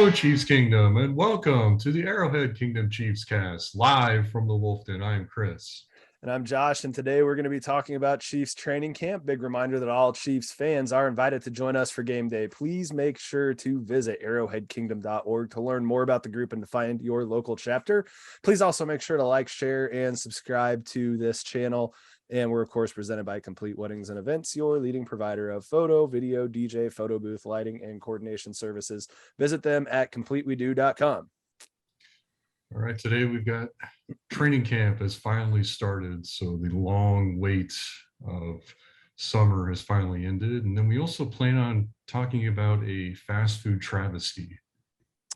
Hello, Chiefs Kingdom, and welcome to the Arrowhead Kingdom Chiefs cast, live from the Wolfden. I am Chris. And I'm Josh, and today we're going to be talking about Chiefs training camp. Big reminder that all Chiefs fans are invited to join us for game day. Please make sure to visit arrowheadkingdom.org to learn more about the group and to find your local chapter. Please also make sure to like, share, and subscribe to this channel. And we're, of course, presented by Complete Weddings and Events, your leading provider of photo, video, DJ, photo booth, lighting, and coordination services. Visit them at completewedo.com. All right, today we've got training camp has finally started. So the long wait of summer has finally ended. And then we also plan on talking about a fast food travesty.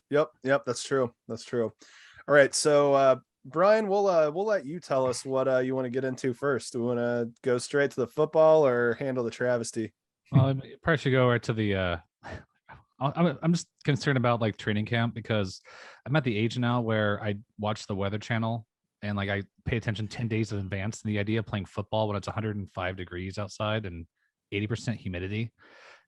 Yep, that's true. All right, so Brian, we'll let you tell us what you want to get into first. Do we want to go straight to the football or handle the travesty? Well, I probably should go right to the I'm just concerned about like training camp because I'm at the age now where I watch the Weather Channel and like I pay attention 10 days in advance. And the idea of playing football when it's 105 degrees outside and 80% humidity.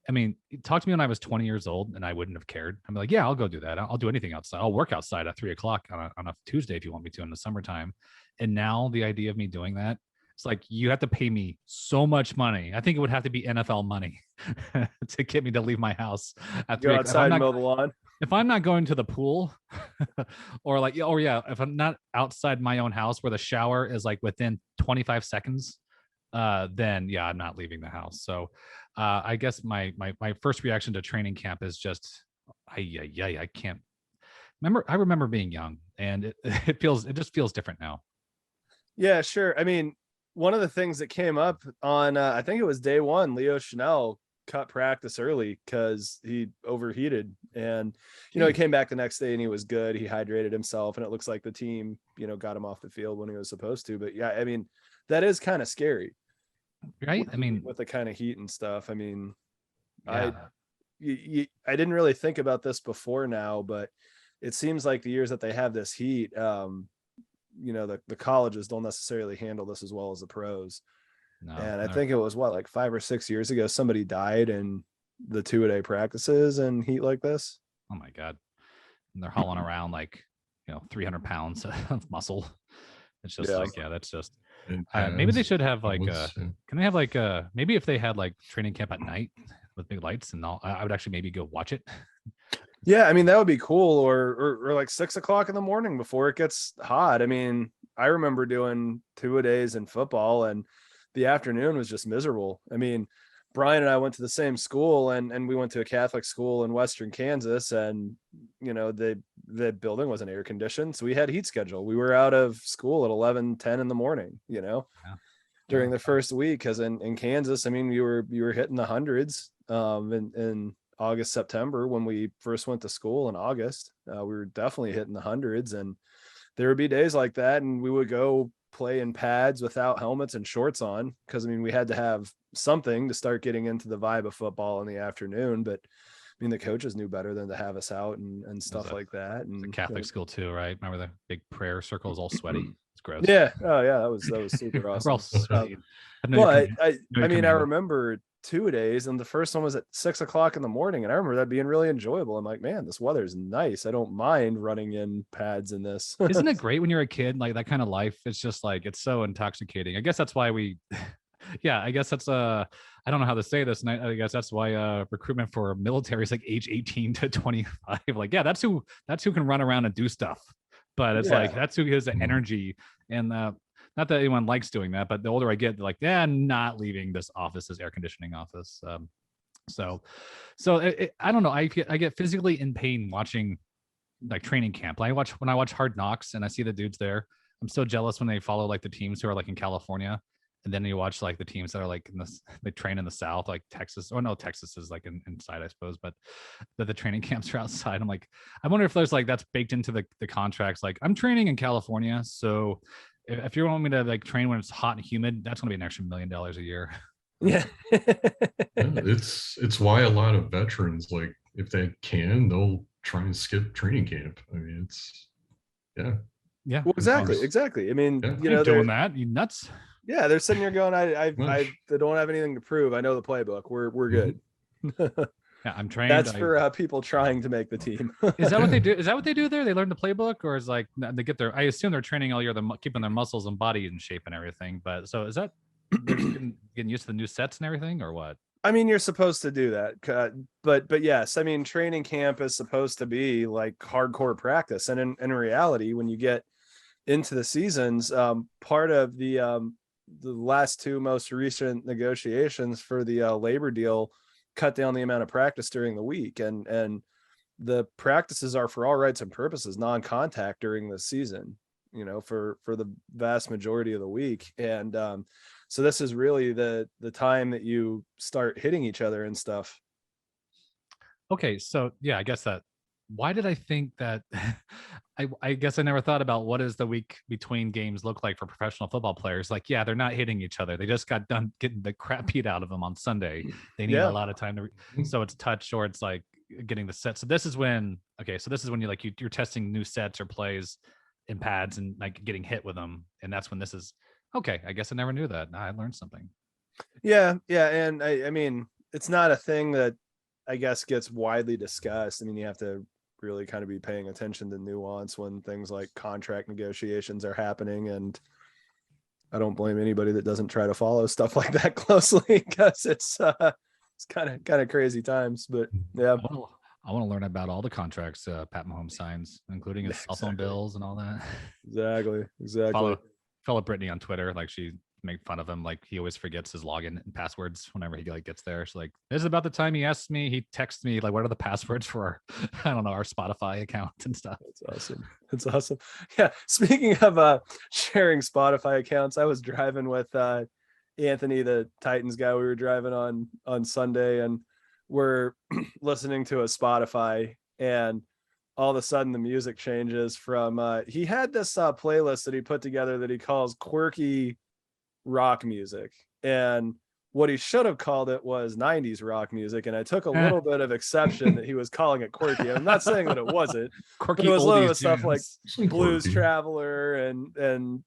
I mean, talk to me when I was 20 years old and I wouldn't have cared. I'm like, yeah, I'll go do that. I'll do anything outside. I'll work outside at 3:00 on a Tuesday if you want me to in the summertime. And now the idea of me doing that, it's like you have to pay me so much money. I think it would have to be NFL money to get me to leave my house at 3:00. Go outside and mow the lawn. If I'm not going to the pool or like, or yeah, if I'm not outside my own house where the shower is like within 25 seconds, then yeah, I'm not leaving the house. So I guess my first reaction to training camp is just, I can't remember. I remember being young and it just feels different now. Yeah, sure. I mean, one of the things that came up on, I think it was day one, Leo Chanel cut practice early because he overheated, and he came back the next day and he was good. He hydrated himself, and it looks like the team got him off the field when he was supposed to. But yeah, I mean, that is kind of scary, right? I mean, with the kind of heat and stuff. I mean, yeah. I didn't really think about this before now, but it seems like the years that they have this heat, the colleges don't necessarily handle this as well as the pros. No, and I think it was like 5 or 6 years ago, somebody died in the 2-a-day practices and heat like this. Oh my God. And they're hauling around like, 300 pounds of muscle. It's just that's just, maybe they should have like, can they have like, maybe if they had like training camp at night with big lights and all, I would actually maybe go watch it. Yeah, I mean, that would be cool. Or like 6:00 in the morning before it gets hot. I mean, I remember doing 2-a-days in football and the afternoon was just miserable. I mean, Brian and I went to the same school and we went to a Catholic school in Western Kansas, and the building wasn't air conditioned. So we had heat schedule. We were out of school at 11:10 in the morning, during the first week. Cause in Kansas, I mean, you were hitting the hundreds in August, September, when we first went to school in August. We were definitely hitting the hundreds, and there would be days like that. And we would go play in pads without helmets and shorts on. Cause I mean, we had to have something to start getting into the vibe of football in the afternoon, but I mean, the coaches knew better than to have us out and stuff like that. And it's a Catholic school too, right? Remember the big prayer circles all sweaty? It's gross. Yeah. Oh yeah. That was super awesome. We're all sweaty. But I mean, I remember 2-a-days, and the first one was at 6:00 in the morning, and I remember that being really enjoyable. I'm like, man, this weather is nice. I don't mind running in pads in this. Isn't it great when you're a kid? Like that kind of life, it's just like, it's so intoxicating. I guess that's why I guess that's I don't know how to say this, and I guess that's why recruitment for military is like age 18 to 25. Like, yeah, that's who can run around and do stuff. But it's like, that's who has the energy. And not that anyone likes doing that, but the older I get, like, yeah, not leaving this office, this air conditioning office. So I don't know. I get physically in pain watching like training camp. When I watch Hard Knocks and I see the dudes there, I'm so jealous when they follow like the teams who are like in California. And then you watch like the teams that are like they train in the South, like Texas. Oh no, Texas is like inside, I suppose, but the training camps are outside. I'm like, I wonder if there's like, that's baked into the contracts. Like, I'm training in California, so if you want me to like train when it's hot and humid, that's going to be an extra $1 million a year. Yeah. It's why a lot of veterans, like, if they can, they'll try and skip training camp. I mean, it's yeah. Well, exactly. I mean, they're doing that. You nuts? Yeah, they're sitting here going, I don't have anything to prove. I know the playbook. We're good. Yeah, I'm trained. That's for people trying to make the team. Is that what they do? Is that what they do there? They learn the playbook, or is like they get their? I assume they're training all year, keeping their muscles and body in shape and everything. But so is that they're just getting used to the new sets and everything, or what? I mean, you're supposed to do that, but yes, I mean, training camp is supposed to be like hardcore practice, and in reality, when you get into the seasons, part of the last two most recent negotiations for the labor deal cut down the amount of practice during the week, and the practices are for all rights and purposes non-contact during the season, for the vast majority of the week. And so this is really the time that you start hitting each other and stuff. Okay, so yeah, I guess that. Why did I think that? I guess I never thought about what does the week between games look like for professional football players. Like, yeah, they're not hitting each other. They just got done getting the crap beat out of them on Sunday. They need a lot of time to. So it's touch or it's like getting the set. So this is when. Okay, so this is when you like you're testing new sets or plays in pads and like getting hit with them, and that's when this is. Okay, I guess I never knew that. I learned something. Yeah, and I mean, it's not a thing that I guess gets widely discussed. I mean, you have to really kind of be paying attention to nuance when things like contract negotiations are happening, and I don't blame anybody that doesn't try to follow stuff like that closely, because it's kind of crazy times. But yeah, I want to learn about all the contracts Pat Mahomes signs, including his cell phone bills and all that. Exactly. Follow Brittany on Twitter, like she make fun of him, like he always forgets his login and passwords whenever he like gets there. She's like, this is about the time he texts me like, what are the passwords for our Spotify account and stuff. That's awesome. Yeah, speaking of sharing Spotify accounts, I was driving with Anthony, the Titans guy. We were driving on Sunday, and we're listening to a Spotify, and all of a sudden the music changes from he had this playlist that he put together that he calls quirky rock music, and what he should have called it was 90s rock music, and I took a little bit of exception that he was calling it quirky. I'm not saying that it wasn't quirky, but it was a little bit of stuff like Blues Traveler and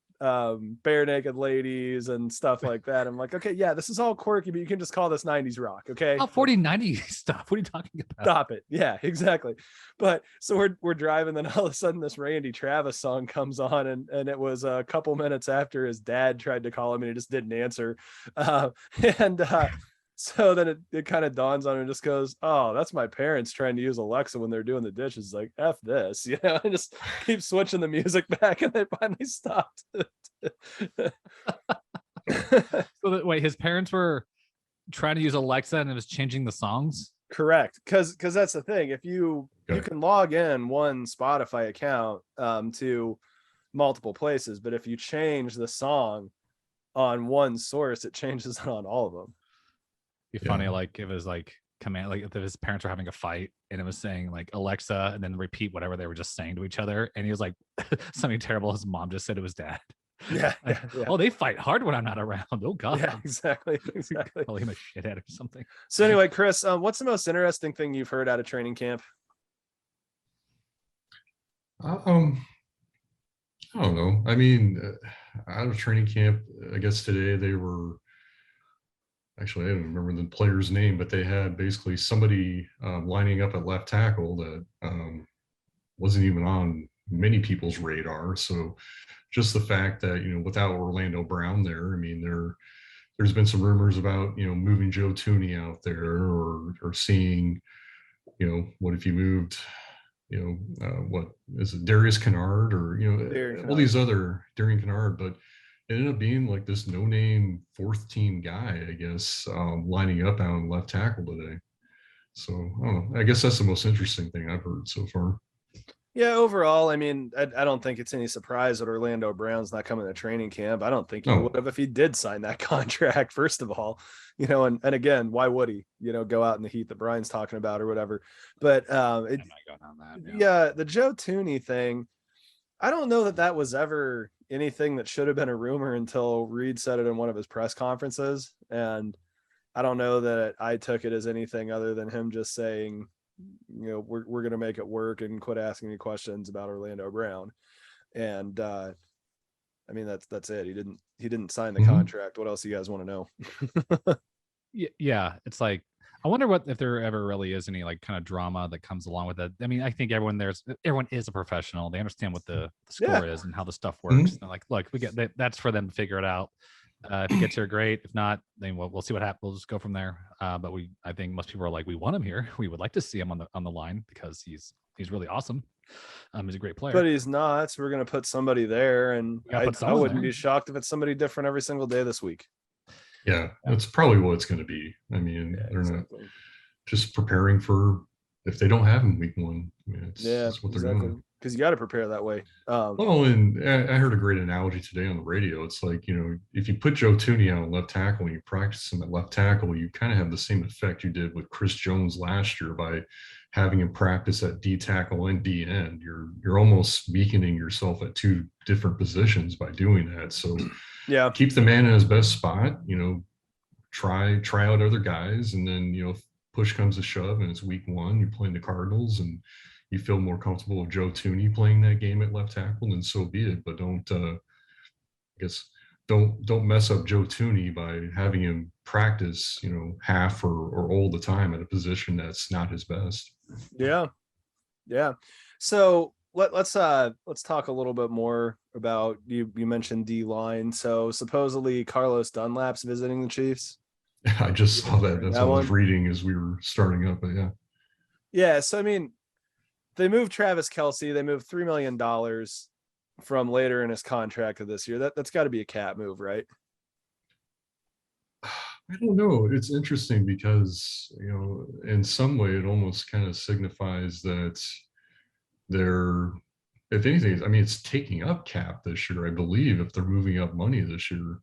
Bare Naked Ladies and stuff like that. I'm like, okay, yeah, this is all quirky, but you can just call this 90s rock. Okay. 90 stuff. What are you talking about? Stop it. Yeah, exactly. But so we're driving, then all of a sudden this Randy Travis song comes on, and it was a couple minutes after his dad tried to call him and he just didn't answer. So then it kind of dawns on him and just goes, oh, that's my parents trying to use Alexa when they're doing the dishes. Like, F this, and just keep switching the music back, and they finally stopped. So wait, his parents were trying to use Alexa and it was changing the songs? Correct. Because that's the thing. If you can log in one Spotify account to multiple places, but if you change the song on one source, it changes it on all of them. Be funny, like it was like command, like if his parents were having a fight and it was saying like Alexa and then repeat whatever they were just saying to each other, and he was like something terrible his mom just said it was dad. Yeah. Oh, they fight hard when I'm not around. Oh god. Yeah, exactly. Call him a shithead or something. So anyway, Chris, what's the most interesting thing you've heard out of training camp? I don't know. I mean, out of training camp, I guess today they were. Actually, I don't remember the player's name, but they had basically somebody lining up at left tackle that wasn't even on many people's radar. So just the fact that, without Orlando Brown there, I mean, there's been some rumors about, moving Joe Tooney out there or seeing, what if you moved, what is it, Darius Kennard or, all these other Darian Kennard, but it ended up being like this no-name fourth team guy, I guess, lining up out on left tackle today. So I don't know. I guess that's the most interesting thing I've heard so far. Yeah, overall, I mean, I don't think it's any surprise that Orlando Brown's not coming to training camp. I don't think he would have if he did sign that contract, first of all, and again, why would he, go out in the heat that Brian's talking about or whatever. But the Joe Tooney thing, I don't know that was ever anything that should have been a rumor until Reed said it in one of his press conferences. And I don't know that I took it as anything other than him just saying, we're going to make it work and quit asking me questions about Orlando Brown. And I mean, that's it. He didn't sign the contract. What else do you guys want to know? Yeah. It's like, I wonder what if there ever really is any like kind of drama that comes along with it. I mean, I think everyone is a professional. They understand what the score is and how the stuff works. They're like, look, we get that's for them to figure it out. If he gets here, great. If not, then we'll see what happens. We'll just go from there. But I think most people are like, we want him here. We would like to see him on the line because he's really awesome. He's a great player. But he's not. So we're gonna put somebody there, and I wouldn't be shocked if it's somebody different every single day this week. Yeah, that's probably what it's going to be. I mean, they're not just preparing for if they don't have him week one. I mean, that's what they're doing. Because you got to prepare that way. Well, and I heard a great analogy today on the radio. It's like, if you put Joe Tooney on left tackle and you practice him at left tackle, you kind of have the same effect you did with Chris Jones last year by having him practice at D tackle and D end. You're almost weakening yourself at two different positions by doing that. So yeah, keep the man in his best spot, try out other guys, and then, if push comes to shove and it's week one, you're playing the Cardinals and you feel more comfortable with Joe Tooney playing that game at left tackle, then so be it. But don't mess up Joe Tooney by having him practice, half or all the time at a position that's not his best. Yeah. So let's talk a little bit more about you mentioned D line. So supposedly Carlos Dunlap's visiting the Chiefs. I just saw that. That's what I was reading as we were starting up. But yeah. So I mean, they moved Travis Kelce. They moved $3 million from later in his contract of this year. That's got to be a cap move, right? I don't know. It's interesting because, in some way it almost kind of signifies that they're, if anything, I mean, it's taking up cap this year, I believe, if they're moving up money this year.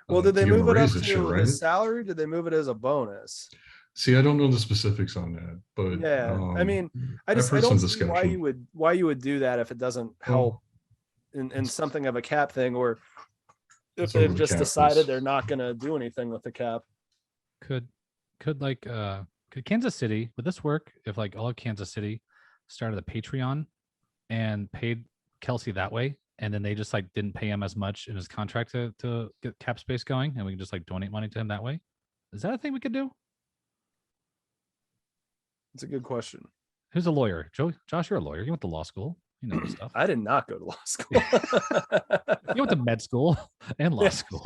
Well, did they move it up to his salary? Did they move it as a bonus? See, I don't know the specifics on that, but yeah, I mean, I don't see why you would do that if it doesn't help in something of a cap thing, or if they've just decided they're not going to do anything with the cap. Could Kansas City, would this work if like all of Kansas City started a Patreon and paid Kelce that way, and then they just like didn't pay him as much in his contract to get cap space going, and we can just like donate money to him that way? Is that a thing we could do? It's a good question. Who's a lawyer? Josh, you're a lawyer. You went to law school. You know this stuff. I did not go to law school. You went to med school and law school.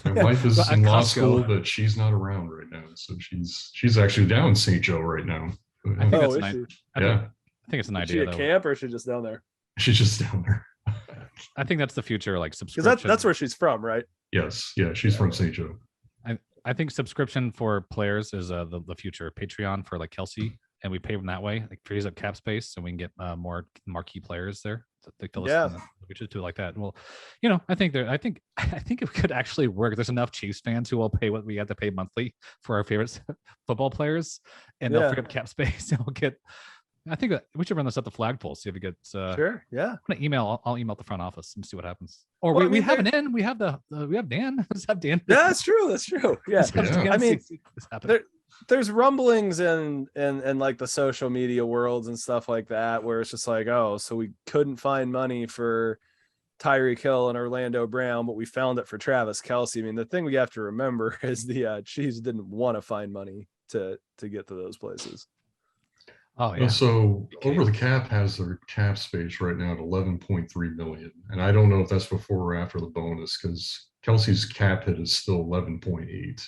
My wife is in law school, but she's not around right now. So she's actually down in St. Joe right now. I think that's I think it's an idea. Is she at camp or is she just down there? She's just down there. I think that's the future, like subscription. Because that's where she's from, right? Yes. Yeah, she's from St. Joe. I think subscription for players is the future. Patreon for like Kelce, and we pay them that way. Like frees up cap space, and we can get more marquee players there. We should do it like that. Well, I think it could actually work. There's enough Chiefs fans who will pay what we have to pay monthly for our favorite football players, and they'll free up cap space, and we'll get. I think that we should run this at the flagpole, see if it gets. Sure. Yeah. I'm gonna email. I'll email the front office and see what happens. Or we have an in. We have we have Dan. Let's have Dan. Yeah, that's true. Yeah. I mean, there's rumblings in like the social media worlds and stuff like that, where it's just like, oh, so we couldn't find money for Tyreek Hill and Orlando Brown, but we found it for Travis Kelce. I mean, the thing we have to remember is the Chiefs didn't want to find money to get to those places. Oh yeah. So Over the Cap has their cap space right now at 11.3 million, and I don't know if that's before or after the bonus, because Kelsey's cap hit is still 11.8.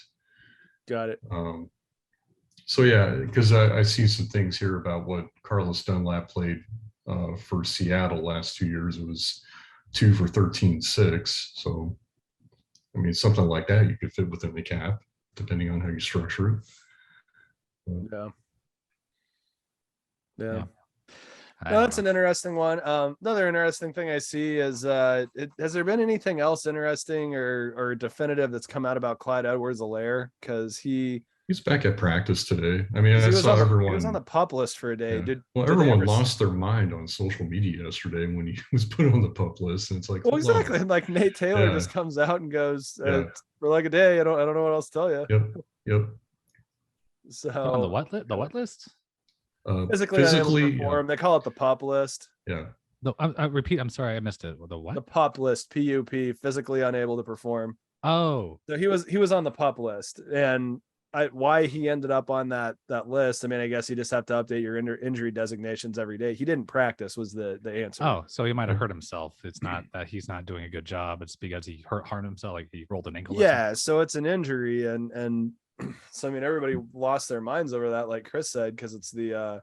Got it. So yeah, because I see some things here about what Carlos Dunlap played for Seattle last 2 years. It was 2 for 13.6. So I mean, something like that you could fit within the cap, depending on how you structure it. But, yeah. No, that's an interesting one. Another interesting thing I see is has there been anything else interesting or definitive that's come out about Clyde Edwards-Helaire? Because he's back at practice today. I mean, I saw everyone. He was on the pup list for a day. Yeah. Everyone lost their mind on social media yesterday when he was put on the pup list, and it's like, well, exactly. Like Nate Taylor just comes out and goes, for like a day. I don't know what else to tell you. Yep. So on the what list? Physically unable to perform. They call it the pup list. Yeah. No, I repeat. I'm sorry, I missed it. The what? The pup list. PUP. Physically unable to perform. Oh. So he was on the pup list, and why he ended up on that list. I mean, I guess you just have to update your injury designations every day. He didn't practice was the answer. Oh, so he might have hurt himself. It's not that he's not doing a good job. It's because he harmed himself, like he rolled an ankle. Yeah, so it's an injury, and so I mean, everybody lost their minds over that, like Chris said, because it's the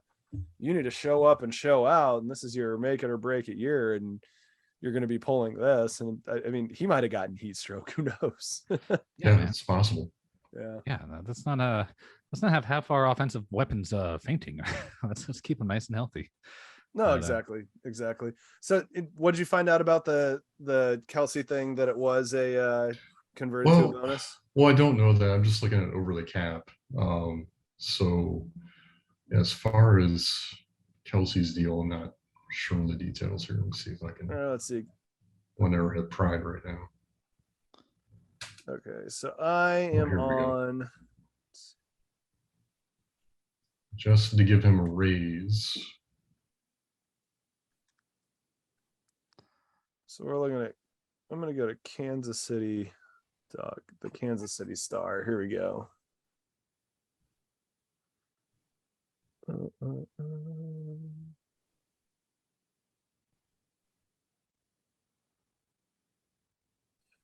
you need to show up and show out, and this is your make it or break it year, and you're going to be pulling this. And I mean, he might have gotten heat stroke. Who knows? Yeah, it's possible. Yeah. Let's not have half our offensive weapons fainting. Let's just keep them nice and healthy. No, exactly. So what did you find out about the Kelsey thing, that it was a converted to a bonus? Well, I don't know that. I'm just looking at over the cap. So as far as Kelsey's deal, I'm not sure on the details here. Let me see if I can. Let's see. One Arrowhead Pride right now. Okay, so I am on. Just to give him a raise. So we're looking at. I'm going to go to Kansas City. The Kansas City Star. Here we go.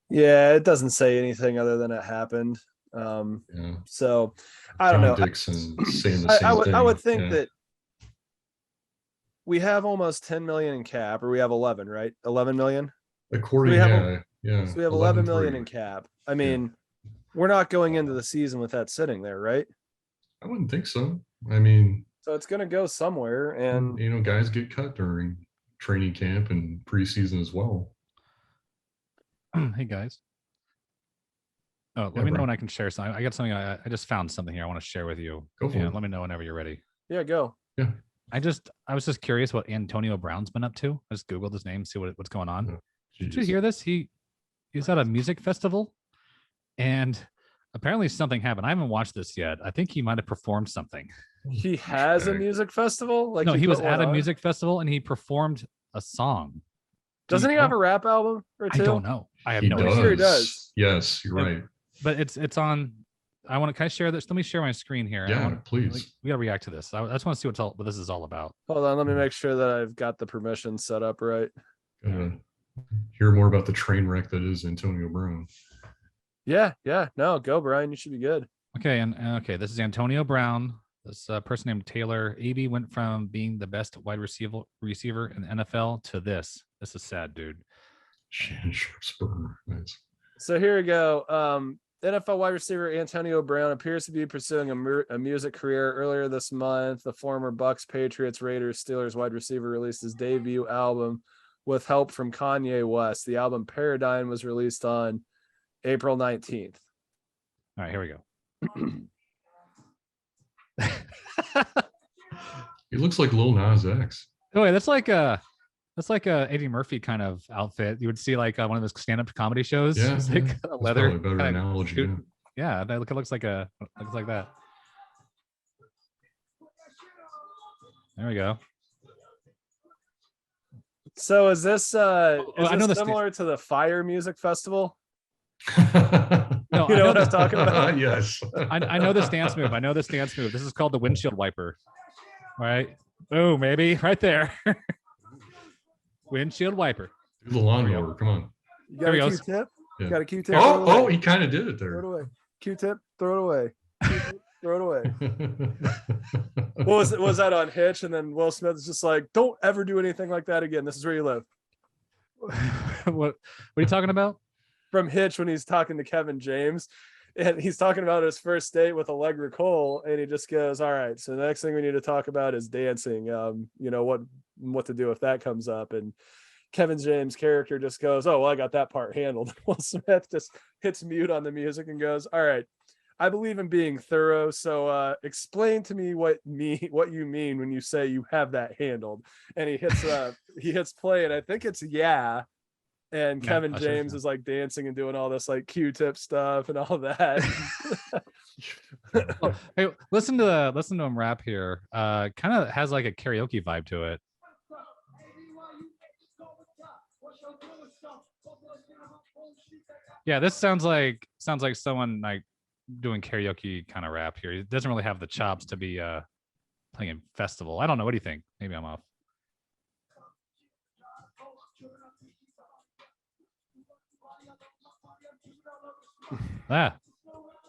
Yeah, it doesn't say anything other than it happened. So I don't know. Dixon saying the same thing. I would think that we have almost 10 million in cap, or we have 11, right? 11 million. According, So we have 11 million in cap. I mean, we're not going into the season with that sitting there, right? I wouldn't think so. I mean, so it's going to go somewhere, and guys get cut during training camp and preseason as well. Hey guys. Oh, let me know when I can share something. I got something. I just found something here I want to share with you. Go for it. Let me know whenever you're ready. Yeah, go. Yeah. I was just curious what Antonio Brown's been up to. I just Googled his name, see what's going on. Oh, did you hear this? He's at a music festival, and apparently something happened. I haven't watched this yet. I think he might have performed something. He has a music festival? Like, no, he was at a music festival and he performed a song. Doesn't he have a rap album or two? I don't know. I have no idea. Sure he does. Yes, you're right. But it's on. Can I share this? Let me share my screen here. Yeah, please. We gotta react to this. I just want to see what this is all about. Hold on, let me make sure that I've got the permission set up right. Hear more about the train wreck that is Antonio Brown. Yeah. No, go Brian. You should be good. Okay, this is Antonio Brown. This person named Taylor. AB went from being the best wide receiver in the NFL to this. This is sad, dude. Shannon Sharpsburger. Nice. So here we go. NFL wide receiver Antonio Brown appears to be pursuing a music career. Earlier this month, the former Bucks, Patriots, Raiders, Steelers wide receiver released his debut album with help from Kanye West. The album Paradigm was released on April 19th. All right, here we go. He looks like Lil Nas X. Oh, wait, that's like a Eddie Murphy kind of outfit. You would see like one of those stand-up comedy shows. Yeah, it's like leather. That's probably a better analogy. Yeah, it looks like that. There we go. So is this similar to the Fire Music Festival? No, you know what I'm talking about? Yes. I know this dance move. This is called the windshield wiper. All right. Oh, maybe right there. Windshield wiper. Do the lawnmower. Come on. You got a Q-tip? Yeah. You got a Q-tip? Oh, he kind of did it there. Throw it away. Q-tip, throw it away. Q-tip, throw it away. What was that on Hitch? And then Will Smith is just like, don't ever do anything like that again. This is where you live. What are you talking about? From Hitch, when he's talking to Kevin James, and he's talking about his first date with Allegra Cole, and he just goes, all right, so the next thing we need to talk about is dancing. What to do if that comes up. And Kevin James' character just goes, oh, well, I got that part handled. Will Smith just hits mute on the music and goes, all right, I believe in being thorough, so explain to me what you mean when you say you have that handled. And he hits play, and I think it's and Kevin James is like dancing and doing all this like Q-tip stuff and all that. Oh, hey, listen to him rap here. Kind of has like a karaoke vibe to it. Yeah, this sounds like someone like doing karaoke kind of rap here. He doesn't really have the chops to be playing in festival. I don't know. What do you think? Maybe I'm off.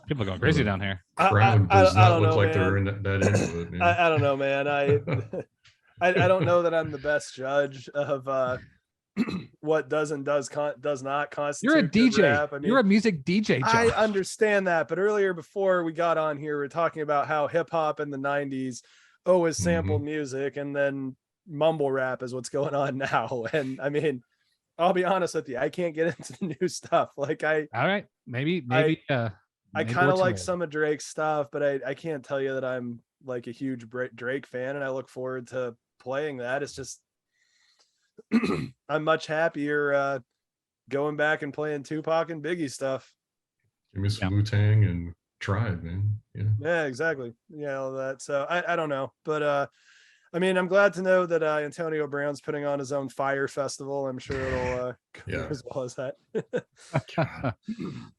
People are going crazy down here. Crowd does I not don't look know, like they're man. that into it, man. I don't know, man. I don't know that I'm the best judge of what does not constitute You're a good DJ. rap. I mean, You're a music DJ, Josh. I understand that, but earlier before we got on here, we are talking about how hip hop in the '90s always sampled music, and then mumble rap is what's going on now. And I mean, I'll be honest with you, I can't get into the new stuff. Like all right, maybe I kind of like some of Drake's stuff, but I can't tell you that I'm like a huge Drake fan, and I look forward to playing that. It's just I'm much happier going back and playing Tupac and Biggie stuff. Give me some Wu-Tang and Tribe, man. Yeah, exactly. Yeah, all that. So I don't know, but I mean, I'm glad to know that Antonio Brown's putting on his own fire festival. I'm sure it'll go as well as that.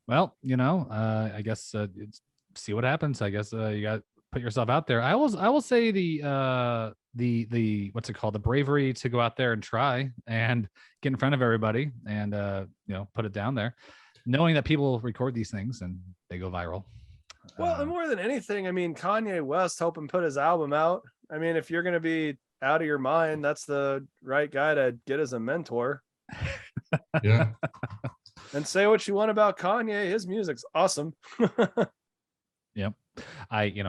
Well, I guess see what happens. I guess you got to put yourself out there. I will say the what's it called? The bravery to go out there and try and get in front of everybody and put it down there, knowing that people record these things and they go viral. Well, and more than anything, I mean, Kanye West helping put his album out. I mean, if you're going to be out of your mind, that's the right guy to get as a mentor. Yeah. And say what you want about Kanye. His music's awesome. Yep. I hear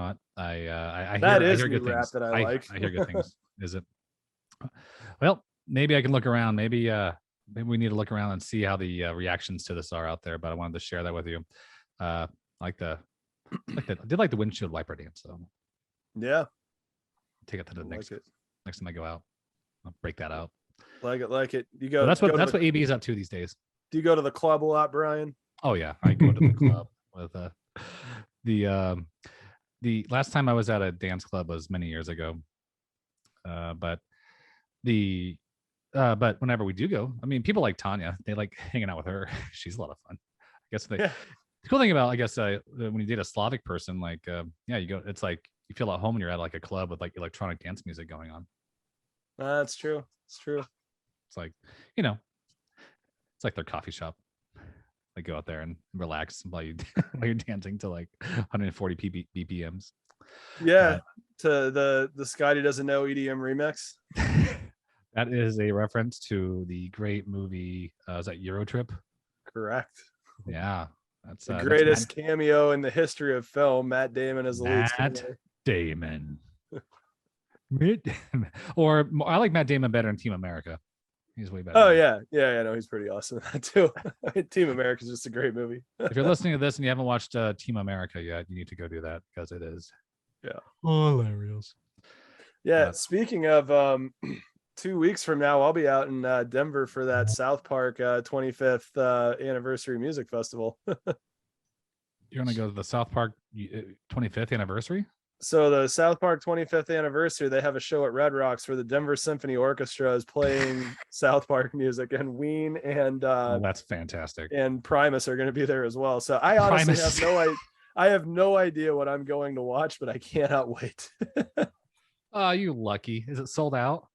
good rap things. that I like. I hear good things. Is it? Well, maybe I can look around. Maybe we need to look around and see how the reactions to this are out there. But I wanted to share that with you. I did like the windshield wiper dance. So yeah, take it to the next time I go out. I'll break that out. Like it. You go. Well, that's what AB is up to these days. Do you go to the club a lot, Brian? Oh yeah, I go to the club with the last time I was at a dance club was many years ago. But whenever we do go, I mean, people like Tanya, they like hanging out with her. She's a lot of fun. I guess the cool thing about, when you date a Slavic person, like, you go, it's like you feel at home when you're at like a club with like electronic dance music going on. That's true. It's true. It's like, it's like their coffee shop. Like go out there and relax while you're dancing to like 140 BPMs. Yeah, to the Scotty Doesn't Know EDM remix. That is a reference to the great movie. Is that Euro Trip? Correct. Yeah, that's the greatest cameo in the history of film. Matt Damon is the lead singer. Matt Damon. Or I like Matt Damon better in Team America. He's way better. Oh yeah. No, he's pretty awesome too. Team America is just a great movie. If you're listening to this and you haven't watched Team America yet, you need to go do that because it is hilarious. Yeah. Speaking of 2 weeks from now, I'll be out in Denver for that South Park 25th anniversary music festival. You're gonna go to the South Park 25th anniversary? So the South Park 25th anniversary, they have a show at Red Rocks where the Denver Symphony Orchestra is playing South Park music, and Ween and that's fantastic. And Primus are going to be there as well. So I honestly have no idea what I'm going to watch, but I cannot wait. You lucky. Is it sold out?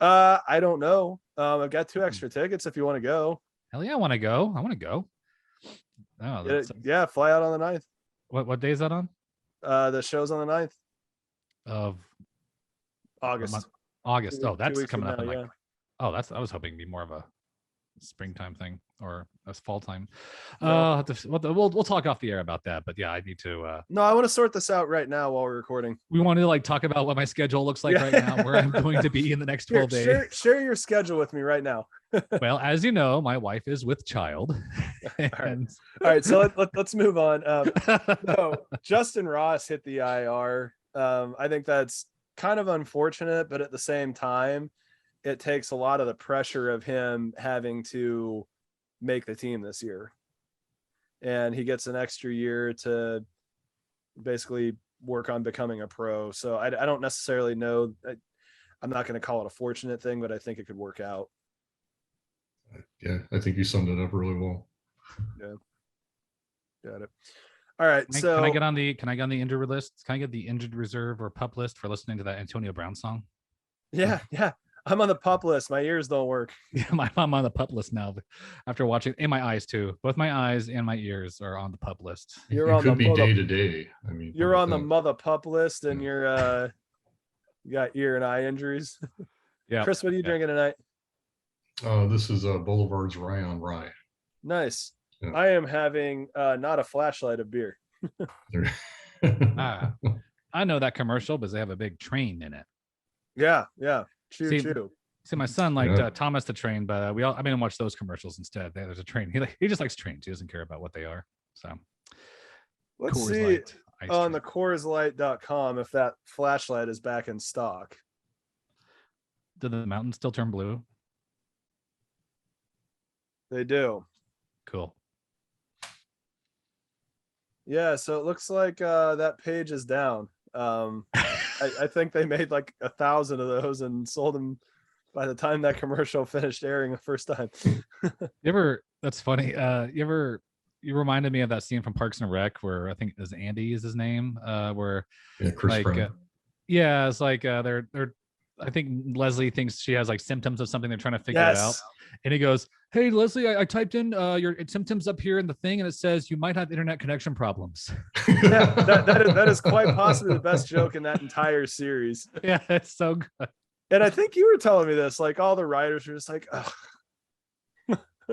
I don't know. I've got 2 extra tickets if you want to go. Hell yeah, I want to go. Oh, yeah, fly out on the 9th. What day is that on? The show's on the 9th of August. August. Oh, that's coming up. Now, I was hoping it'd be more of a springtime thing or a fall time. No. We'll talk off the air about that. But yeah, I need to. No, I want to sort this out right now while we're recording. We want to talk about what my schedule looks like right now, where I'm going to be in the next 12 days. Share your schedule with me right now. Well, as you know, my wife is with child. All right, so let's move on. So Justin Ross hit the IR. I think that's kind of unfortunate, but at the same time, it takes a lot of the pressure of him having to make the team this year. And he gets an extra year to basically work on becoming a pro. So I don't necessarily know. I'm not going to call it a fortunate thing, but I think it could work out. Yeah, I think you summed it up really well. Yeah. Got it. All right. Can I, So can I get on the injured list? Can I get the injured reserve or pup list for listening to that Antonio Brown song? yeah. I'm on the pup list. My ears don't work. Yeah, I'm on the pup list now. After watching, and my eyes too. Both my eyes and my ears are on the pup list. You're It on the could be mother- day to day. I mean, You're how on the about mother pup list, and you're you got ear and eye injuries. Yeah. Chris, what are you drinking tonight? that? This is Boulevard's Rye on Rye. Nice. Yeah. I am having not a flashlight of beer. Ah, I know that commercial because they have a big train in it. Yeah. Choo See, choo. See, my son liked Yeah. Thomas the Train, but I made him watch those commercials instead. There's a train. He just likes trains. He doesn't care about what they are. So Let's Coors see Light, ice on train. the CoorsLight.com if that flashlight is back in stock. Do the mountains still turn blue? They do. Cool. Yeah, so it looks like that page is down. I think they made like 1,000 of those and sold them by the time that commercial finished airing the first time. That's funny. You reminded me of that scene from Parks and Rec where I think is Andy is his name, where Chris like Pratt. yeah, it's like they're I think Leslie thinks she has like symptoms of something. They're trying to figure it out. And he goes, "Hey, Leslie, I typed in your symptoms up here in the thing, and it says you might have internet connection problems." Yeah, that is quite possibly the best joke in that entire series. Yeah, it's so good. And I think you were telling me this, like all the writers were just like, oh,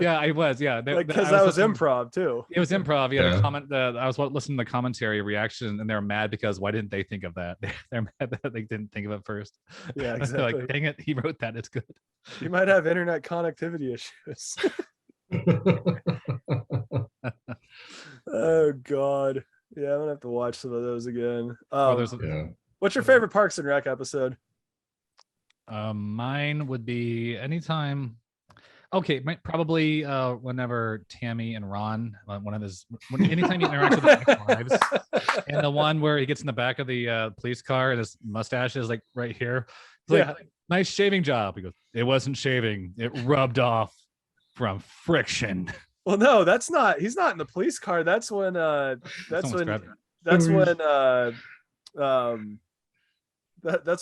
Yeah, I was. Yeah, like because that was improv too. It was improv. Yeah, Yeah. the comment. I was listening to the commentary reaction, and they're mad because why didn't they think of that? They're mad that they didn't think of it first. Yeah, They're exactly. like, dang it, he wrote that. It's good. You might have internet connectivity issues. Oh God. Yeah, I'm gonna have to watch some of those again. Yeah. What's your favorite Parks and Rec episode? Mine would be anytime. Okay, probably whenever Tammy and Ron, anytime he interacts with their ex-wives, and the one where he gets in the back of the police car and his mustache is like right here. It's like, nice shaving job. He goes, it wasn't shaving. It rubbed off from friction. Well, no, that's not. He's not in the police car. That's when. That's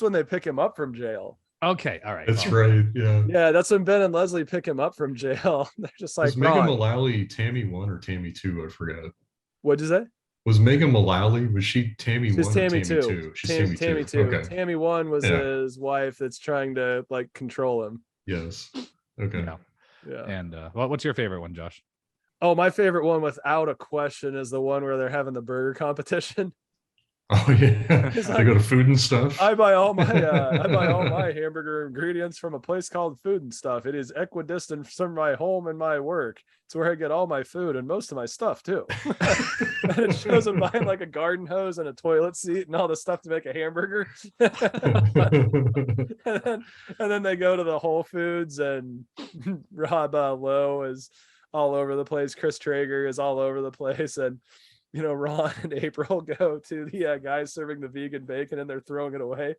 when they pick him up from jail. Okay, all right. That's right. Yeah. Yeah, that's when Ben and Leslie pick him up from jail. They're just like, Was Megan Ron. Mullally Tammy 1 or Tammy 2? I forget. What'd you say? Was Megan Mullally, was she Tammy 1 She's or Tammy Tammy 2. 2? She's Tammy 2. Okay. Tammy 1 was Yeah. his wife that's trying to like control him. Yes. Okay. Yeah. Yeah. And what's your favorite one, Josh? Oh, my favorite one without a question is the one where they're having the burger competition. Oh yeah. It's They like- go to Food and Stuff. I buy all my hamburger ingredients from a place called Food and Stuff. It is equidistant from my home and my work. It's where I get all my food and most of my stuff too. And it shows them buying like a garden hose and a toilet seat and all the stuff to make a hamburger. and then they go to the Whole Foods and Rob Lowe is all over the place. Chris Traeger is all over the place. And Ron and April go to the guys serving the vegan bacon and they're throwing it away.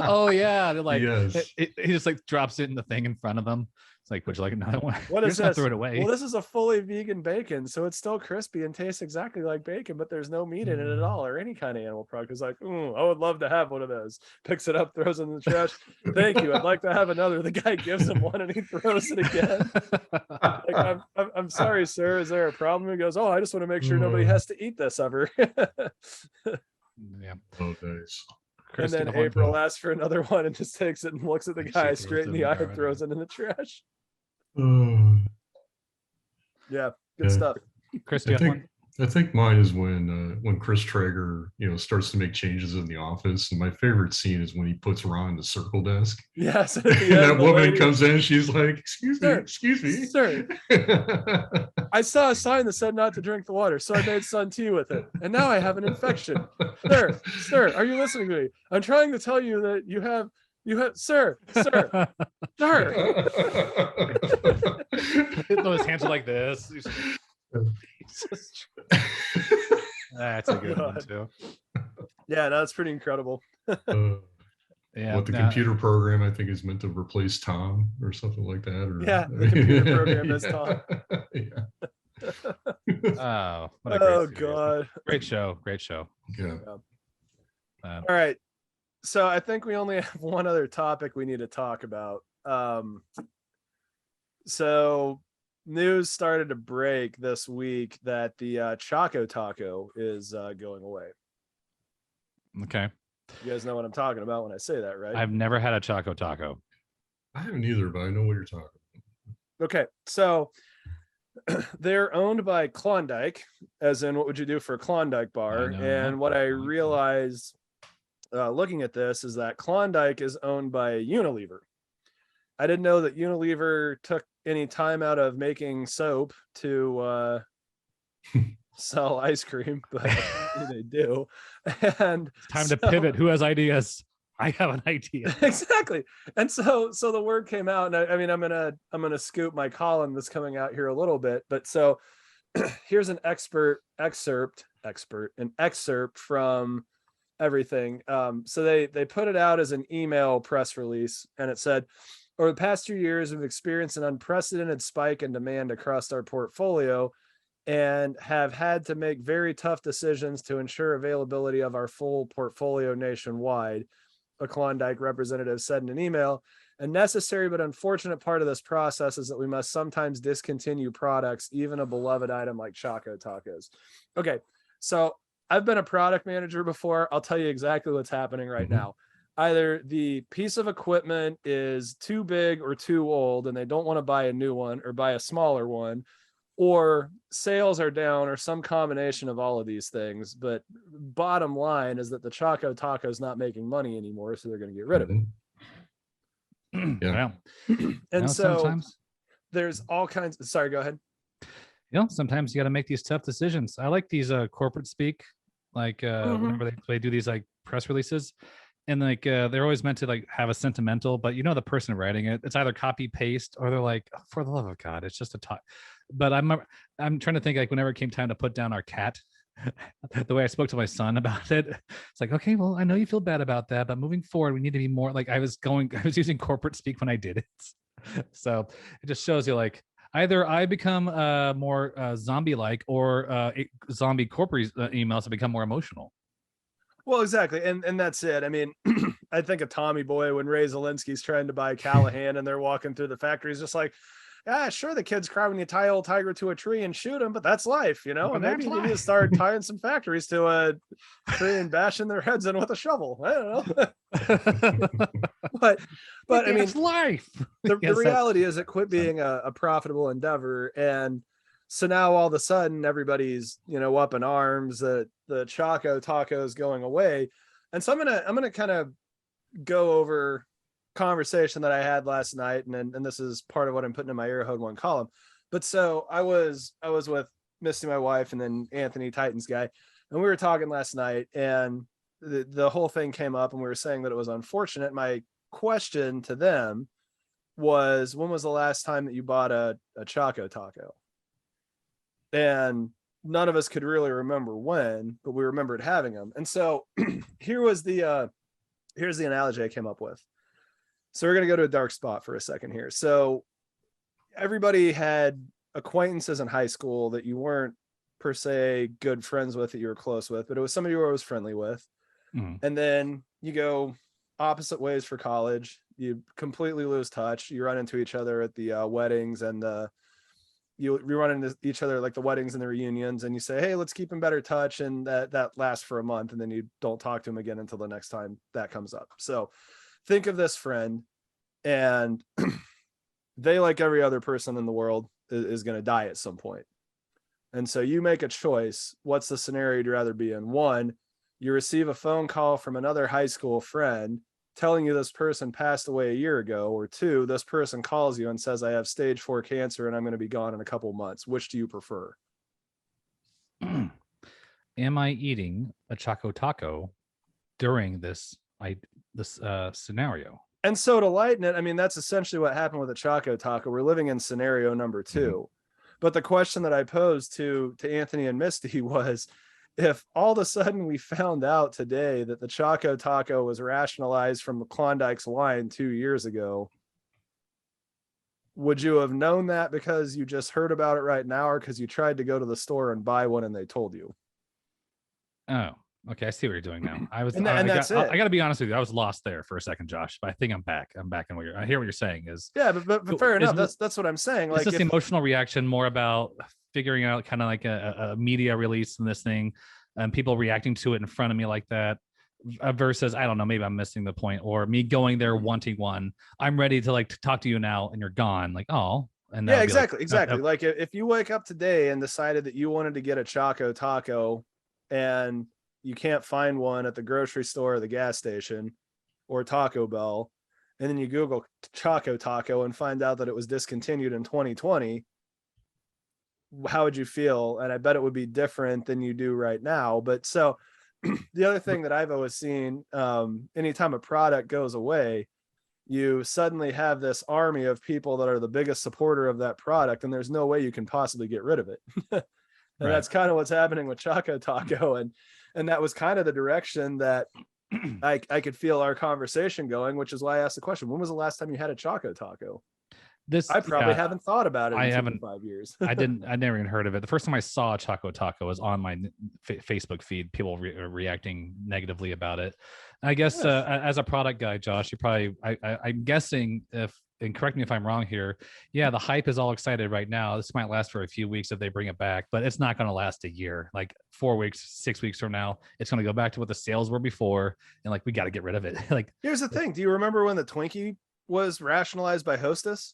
Oh yeah, they're like, Yes. he just like drops it in the thing in front of them. It's like, would you like another one? What You're is just gonna this? Throw it away. Well, this is a fully vegan bacon, so it's still crispy and tastes exactly like bacon, but there's no meat in it at all or any kind of animal product. It's like, I would love to have one of those. Picks it up, throws it in the trash. Thank you. I'd like to have another. The guy gives him one and he throws it again. Like, I'm sorry, sir. Is there a problem? He goes, I just want to make sure nobody has to eat this ever. Yeah. Oh, nice. And then April asks for another one and just takes it and looks at the And she guy throws straight in it the in eye the and throws it in the trash. Uh, Yeah, good Yeah. stuff. Chris, do you I have one? think I think mine is when Chris Traeger, starts to make changes in the office. And my favorite scene is when he puts Ron in the circle desk. Yes. And that woman comes in, she's like, excuse me. Sir, I saw a sign that said not to drink the water, so I made sun tea with it. And now I have an infection. Sir, are you listening to me? I'm trying to tell you that you have, sir. His hands are like this. That's a good one too. Yeah, no, that's pretty incredible. Yeah. What the computer program I think is meant to replace Tom or something like that. Or Yeah, the computer program is Tom. Yeah. Oh, what a great Oh series. God. Great show. Great show. Yeah. All right. So I think we only have one other topic we need to talk about. So news started to break this week that the Choco Taco is going away. Okay. You guys know what I'm talking about when I say that, right? I've never had a Choco Taco. I haven't either, but I know what you're talking about. Okay. So they're owned by Klondike, as in what would you do for a Klondike bar? know, And yeah. what I realized looking at this is that Klondike is owned by Unilever. I didn't know that Unilever took any time out of making soap to sell ice cream, but they do. And It's time to pivot. Who has ideas? I have an idea. Exactly. And so the word came out, and I mean, I'm gonna scoop my column that's coming out here a little bit, but so here's an excerpt from everything. So they put it out as an email press release, and it said, over the past 2 years, we've experienced an unprecedented spike in demand across our portfolio and have had to make very tough decisions to ensure availability of our full portfolio nationwide, a Klondike representative said in an email. A necessary but unfortunate part of this process is that we must sometimes discontinue products, even a beloved item like Choco Tacos. Okay, so I've been a product manager before. I'll tell you exactly what's happening right now. Either the piece of equipment is too big or too old and they don't want to buy a new one or buy a smaller one, or sales are down, or some combination of all of these things. But bottom line is that the Choco Taco is not making money anymore, so they're going to get rid of it. Yeah. And so sometimes there's all kinds. Sorry, go ahead. Sometimes you got to make these tough decisions. I like these corporate speak, like whenever they do these like press releases, and like they're always meant to like have a sentimental, but the person writing it, it's either copy paste or they're like, oh, for the love of God, it's just a talk. But I'm trying to think, like, whenever it came time to put down our cat, the way I spoke to my son about it, it's like, okay, well, I know you feel bad about that, but moving forward, we need to be more like I was using corporate speak when I did it. So it just shows you, like, either I become more zombie-like, or zombie corporate emails have become more emotional. Well, exactly. And that's it. I mean, I think of Tommy Boy when Ray Zielinski's trying to buy Callahan and they're walking through the factory. He's just like, yeah, sure, the kids cry when you tie old tiger to a tree and shoot him, but that's life, But and maybe you need to start tying some factories to a tree and bashing their heads in with a shovel. I don't know. but I mean, it's life. The Yes, reality is it quit being a profitable endeavor. And so now all of a sudden everybody's, up in arms that the Choco Taco is going away. And so I'm gonna kind of go over conversation that I had last night, and this is part of what I'm putting in my Airhode One column. But so I was with Misty, my wife, and then Anthony, Titans guy, and we were talking last night, and the whole thing came up, and we were saying that it was unfortunate. My question to them was, when was the last time that you bought a Choco Taco? And none of us could really remember when, but we remembered having them. And so here's the analogy I came up with. So we're going to go to a dark spot for a second here. So everybody had acquaintances in high school that you weren't per se good friends with, that you were close with, but it was somebody you were always friendly with. And then you go opposite ways for college. You completely lose touch. You run into each other at the weddings, and you run into each other like the weddings and the reunions, and you say, hey, let's keep in better touch. And that lasts for a month, and then you don't talk to him again until the next time that comes up. So think of this friend, and they, like every other person in the world, is going to die at some point. And so you make a choice. What's the scenario you'd rather be in? One, you receive a phone call from another high school friend telling you this person passed away a year ago, or two, this person calls you and says, I have stage 4 cancer and I'm going to be gone in a couple months. Which do you prefer? Am I eating a Choco Taco during this scenario? And so to lighten it, I mean, that's essentially what happened with the Choco Taco. We're living in scenario number 2. But the question that I posed to Anthony and Misty was, if all of a sudden we found out today that the Choco Taco was rationalized from the Klondike's line 2 years ago, would you have known that because you just heard about it right now, or because you tried to go to the store and buy one and they told you? Oh, okay. I see what you're doing now. I was, And I that's got, it. I got to be honest with you. I was lost there for a second, Josh, but I think I'm back. I'm back in I hear what you're saying is. Yeah, but So fair is enough. this- That's what I'm saying. Is Like, this emotional reaction more about figuring out kind of like a media release in this thing and people reacting to it in front of me like that versus, I don't know, maybe I'm missing the point, or me going there wanting one. I'm ready to like to talk to you now and you're gone. Like, oh, and yeah, that would be like, exactly. Like if you wake up today and decided that you wanted to get a Choco Taco and you can't find one at the grocery store or the gas station or Taco Bell, and then you Google Choco Taco and find out that it was discontinued in 2020, how would you feel? And I bet it would be different than you do right now. But so the other thing that I've always seen, anytime a product goes away, you suddenly have this army of people that are the biggest supporter of that product, and there's no way you can possibly get rid of it. And that's kind of what's happening with Choco Taco. And that was kind of the direction that I could feel our conversation going, which is why I asked the question, when was the last time you had a Choco Taco? I probably haven't thought about it in 5 years. I never even heard of it. The first time I saw Choco Taco was on my Facebook feed, people reacting negatively about it. I guess as a product guy, Josh, you probably, I'm guessing, and correct me if I'm wrong here, yeah, the hype is all excited right now. This might last for a few weeks if they bring it back, but it's not going to last a year. Like 4 weeks, 6 weeks from now, it's going to go back to what the sales were before, and like we got to get rid of it. Like, here's the thing: do you remember when the Twinkie was rationalized by Hostess?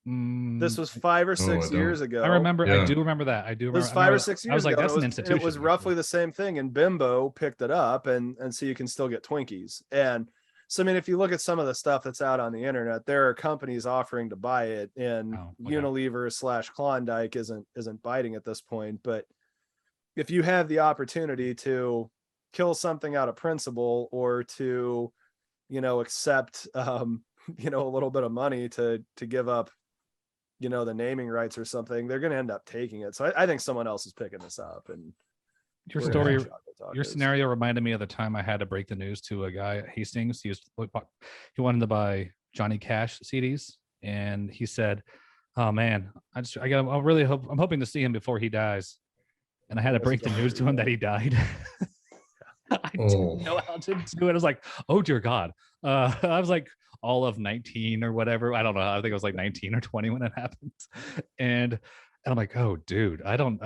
This was 5 or 6 years ago. I remember. Yeah. I do remember that. I do remember. It was 5 or 6 years ago. I was like, that's an institution. It was roughly the same thing, and Bimbo picked it up, and so you can still get Twinkies. And so, I mean, if you look at some of the stuff that's out on the internet, there are companies offering to buy it, and Unilever / Klondike isn't biting at this point. But if you have the opportunity to kill something out of principle, or to, accept, a little bit of money to give up, the naming rights or something, they're going to end up taking it. So I think someone else is picking this up. And your scenario reminded me of the time I had to break the news to a guy at Hastings. He wanted to buy Johnny Cash CDs, and he said, "Oh man, I'm hoping to see him before he dies." And I had to break the news to him that he died. I didn't know how to do it. I was like, "Oh dear God!" I was like, all of 19 or whatever. I don't know. I think it was like 19 or 20 when it happened. And I'm like, oh dude, I don't,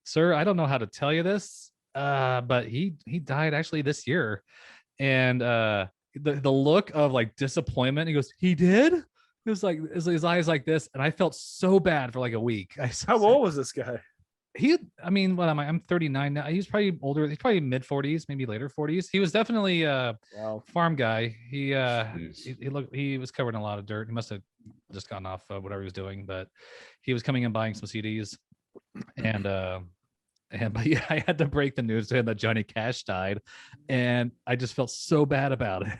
sir, I don't know how to tell you this. But he died actually this year. And the look of like disappointment, he goes, he did? It was like his eyes like this. And I felt so bad for like a week. How old was this guy? What am I? I'm 39 now. He's probably older. He's probably mid 40s, maybe later 40s. He was definitely a farm guy. He was covered in a lot of dirt. He must have just gotten off whatever he was doing, but he was coming and buying some CDs. But yeah, I had to break the news to him that Johnny Cash died, and I just felt so bad about it.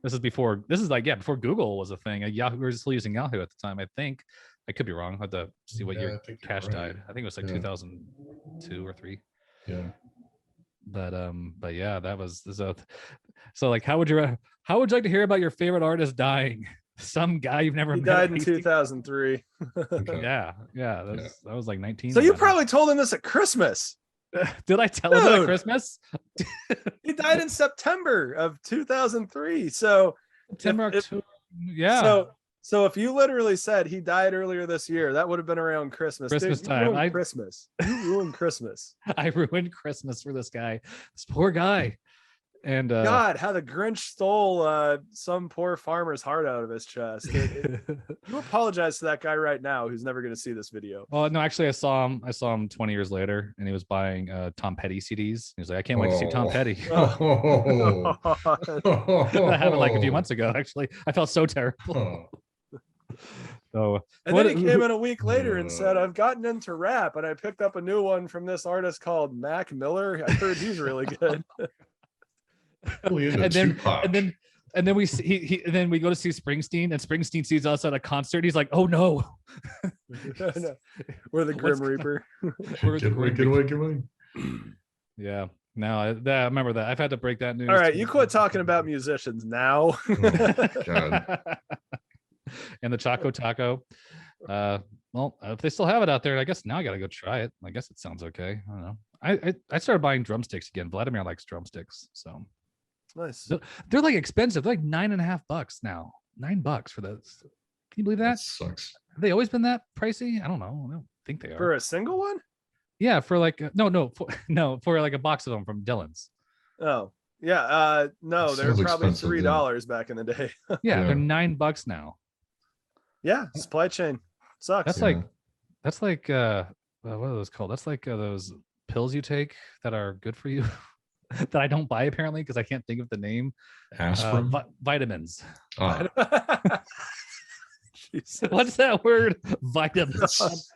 This is before Google was a thing. Yahoo, we were still using Yahoo at the time, I think. I could be wrong. I had to see what year Cash died. I think it was like 2002 or 3. Yeah. But yeah, that was so like, how would you like to hear about your favorite artist dying? Some guy you've never met. He died in 2003. Okay. Yeah. That was like 19. So you probably told him this at Christmas. Did I tell him that at Christmas? He died in September of 2003. So September, October. Yeah. So if you literally said he died earlier this year, that would have been around Christmas. Christmas time. You ruined Christmas. I ruined Christmas for this guy. This poor guy. And God, how the Grinch stole some poor farmer's heart out of his chest. You apologize to that guy right now who's never going to see this video. Well, no, actually, I saw him 20 years later, and he was buying Tom Petty CDs. He was like, I can't wait to see Tom Petty. That happened like a few months ago, actually. I felt so terrible. Then he came in a week later and said, I've gotten into rap, and I picked up a new one from this artist called Mac Miller. I heard he's really good. And then we go to see Springsteen, and Springsteen sees us at a concert. He's like, oh no. We're the Grim Reaper. Get away. Yeah. No, I remember that. I've had to break that news. All right, you quit talking about musicians now. God. and the Choco Taco. Well, if they still have it out there, I guess now I gotta go try it. I guess it sounds okay. I don't know. I started buying drumsticks again. Vladimir likes drumsticks, so Nice. they're like expensive. They're like $9.50 now. $9 for those. Can you believe that? That sucks. Have they always been that pricey? I don't know. I don't think they are. For a single one? Yeah, for like for like a box of them from Dylan's. Oh, yeah. No, they were Sounds probably expensive, yeah. $3 back in the day. Yeah, Yeah. they're $9 now. Yeah, supply chain sucks. That's Yeah. like what are those called? That's like those pills you take that are good for you that I don't buy apparently because I can't think of the name. Aspirin. Vitamins. Ah, Jesus. What's that word? Vitamins.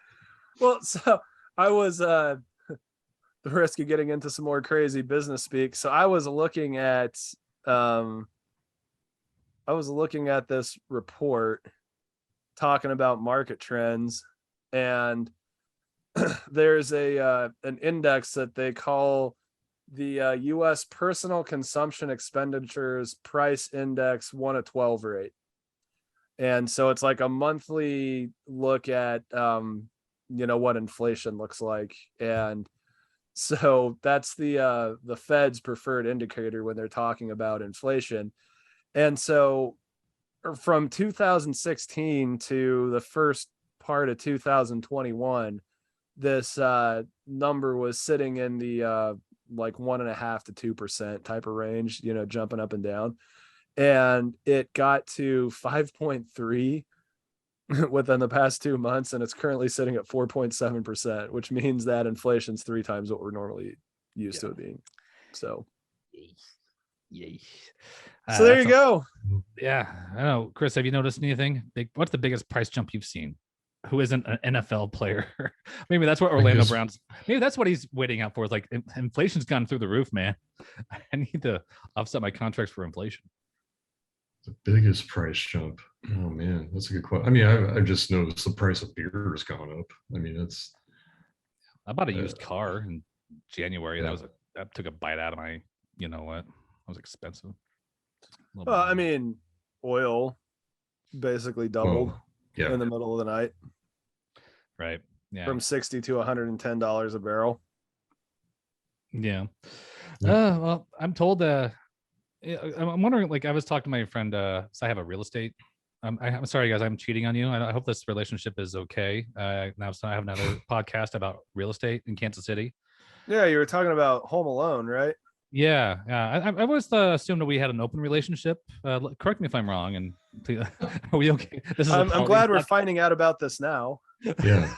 Well, so I was the risk of getting into some more crazy business speak. So I was looking at this report talking about market trends, and there's an index that they call the US personal consumption expenditures price index 1 to 12 rate. And so it's like a monthly look at what inflation looks like. And so that's the Fed's preferred indicator when they're talking about inflation. And so from 2016 to the first part of 2021, this number was sitting in the like 1.5% to 2% type of range, jumping up and down. And it got to 5.3 within the past 2 months, and it's currently sitting at 4.7%, which means that inflation's 3 times what we're normally used to it being. So Yay. so there you go. Yeah, I don't know. Chris, have you noticed anything big? What's the biggest price jump you've seen? Who isn't an NFL player? Maybe that's what Orlando Brown's. Maybe that's what he's waiting out for. Is like inflation's gone through the roof, man. I need to offset my contracts for inflation. the biggest price jump. Oh man, that's a good question. I mean, I've just noticed the price of beer has gone up. I mean, it's. I bought a used car in January. Yeah. That took a bite out of my. You know what? That was expensive. Well, I mean, oil basically doubled Yeah. in the middle of the night right? Yeah. from $60 to $110 a barrel. Yeah. Yeah. Well, I'm told. I'm wondering. Like, I was talking to my friend. So I have a real estate. I'm sorry, guys. I'm cheating on you. I hope this relationship is okay. Now, so I have another podcast about real estate in Kansas City. Yeah, you were talking about Home Alone, right? Yeah. I always assumed that we had an open relationship. Correct me if I'm wrong. And please, are we okay? This is. I'm glad we're finding out about this now. Yeah.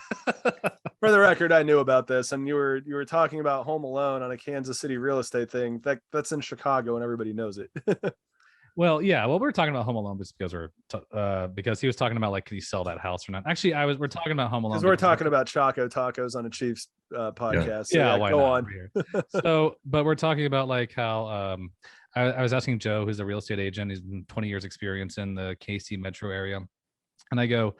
For the record, I knew about this, and you were talking about Home Alone on a Kansas City real estate thing. That's in Chicago, and everybody knows it. Well, yeah. Well, we're talking about Home Alone just because because he was talking about like, could he sell that house or not? Actually, we're talking about Home Alone Because we're talking about Choco Tacos on a Chiefs podcast. So yeah, why go not? on. So, but we're talking about like how I was asking Joe, who's a real estate agent. He's been 20 years experience in the KC metro area, and I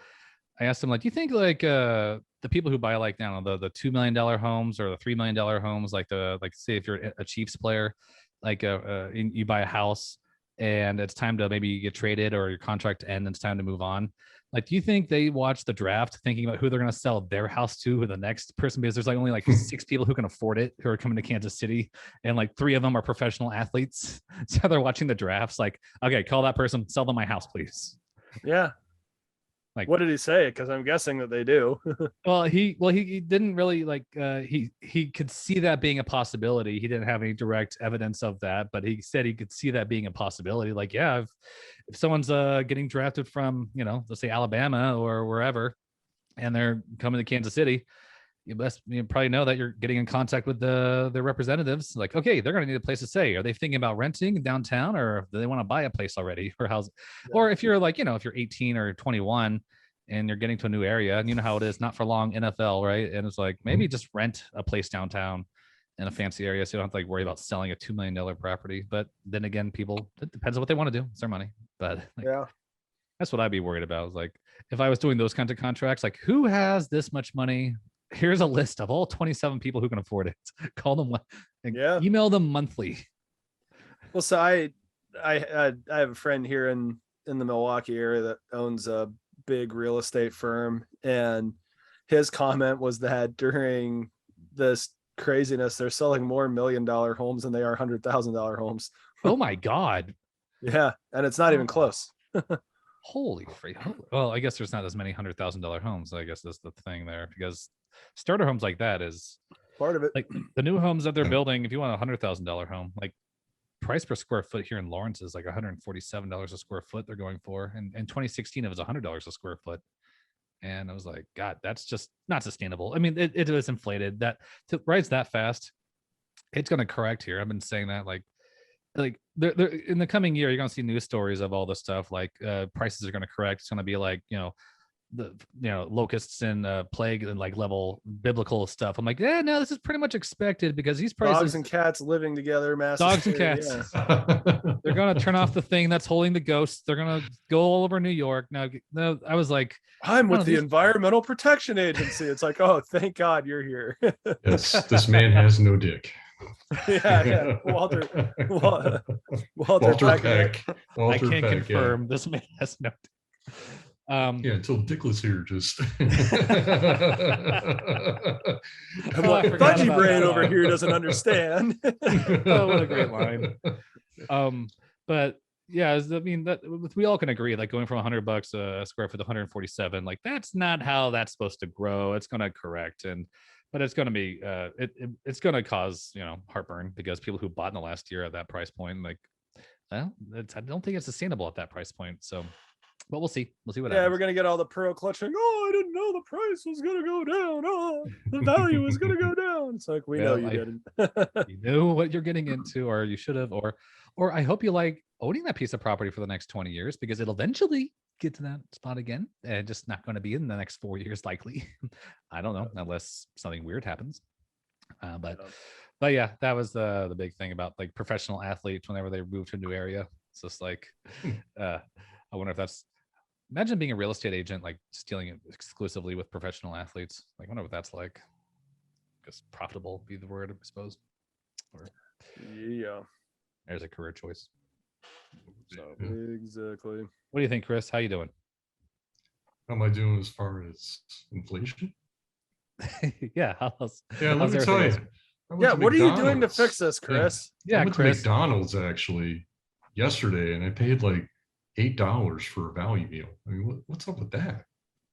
asked him, like, do you think like the people who buy like now the $2 million homes or the $3 million homes, like say if you're a Chiefs player, like you buy a house and it's time to maybe get traded or your contract to end and it's time to move on. Like, do you think they watch the draft thinking about who they're going to sell their house to, who the next person, because there's like only like 6 people who can afford it, who are coming to Kansas City, and like 3 of them are professional athletes. So they're watching the drafts like, okay, call that person, sell them my house, please. Yeah. Like, what did he say? Because I'm guessing that they do. Well, he didn't really like he could see that being a possibility. He didn't have any direct evidence of that, but he said he could see that being a possibility. Like, yeah, if someone's getting drafted from, let's say Alabama or wherever, and they're coming to Kansas City, you probably know that you're getting in contact with their representatives. Like, okay, they're going to need a place to stay. Are they thinking about renting downtown, or do they want to buy a place already, or house? Yeah. Or if you're like, if you're 18 or 21 and you're getting to a new area, and you know how it is, not for long, NFL, right? And it's like, maybe just rent a place downtown in a fancy area, so you don't have to like worry about selling a $2 million property. But then again, it depends on what they want to do. It's their money. But like, yeah, that's what I'd be worried about. Is like, if I was doing those kinds of contracts, like, who has this much money? Here's a list of all 27 people who can afford it. Call them, email them monthly. Well, so I have a friend here in in the Milwaukee area that owns a big real estate firm, and his comment was that during this craziness, they're selling more $1 million homes than they are $100,000 homes. Oh my God. Yeah, and it's not even close. Holy free. Well, I guess there's not as many $100,000 homes. I guess that's the thing there, because starter homes like that is Part of it. like the new homes that they're building. If you want a $100,000 home, like price per square foot here in Lawrence is like $147 a square foot they're going for. And in 2016, it was $100 a square foot. And I was like, God, that's just not sustainable. I mean, it is inflated. That to rise that fast, it's going to correct here. I've been saying that like there in the coming year, you're going to see news stories of all this stuff. Like prices are going to correct. It's going to be like, locusts and plague and like level biblical stuff. I'm like, yeah, no, this is pretty much expected because these prices, dogs and cats living together, dogs and cats. They're gonna turn off the thing that's holding the ghosts. They're gonna go all over New York. Now, no, I was like, I'm with the Environmental Protection Agency. It's like, oh, thank God you're here. Yes, this man has no dick. yeah. Walter Peck. I can't Peck, confirm this man has no. Yeah, until Dickless here just Fudgy Brain over here doesn't understand. Oh, what a great line. But yeah, I mean, that we all can agree, like going from $100 a square foot to 147, like that's not how that's supposed to grow. It's going to correct, but it's going to be it's going to cause heartburn, because people who bought in the last year at that price point, like, well, I don't think it's sustainable at that price point. So, but we'll see what happens. Yeah, we're gonna get all the pearl clutching. Oh, I didn't know the price was gonna go down. Oh, the value was gonna go down. It's like, we know you didn't. You knew what you're getting into, or you should have, or I hope you like owning that piece of property for the next 20 years, because it'll eventually get to that spot again, and just not going to be in the next 4 years likely. I don't know, unless something weird happens. But yeah, that was the big thing about like professional athletes whenever they move to a new area. It's just like I wonder if that's, imagine being a real estate agent, like just dealing exclusively with professional athletes. Like, I wonder what that's like. Because profitable would be the word, I suppose. Or yeah, there's a career choice. So exactly. What do you think, Chris? How you doing? How am I doing as far as inflation? Yeah. Yeah, let me tell you. Yeah, what are you doing to fix this, Chris? Yeah, I went Chris. to McDonald's actually yesterday, and I paid like $8 for a value meal. I mean, what's up with that?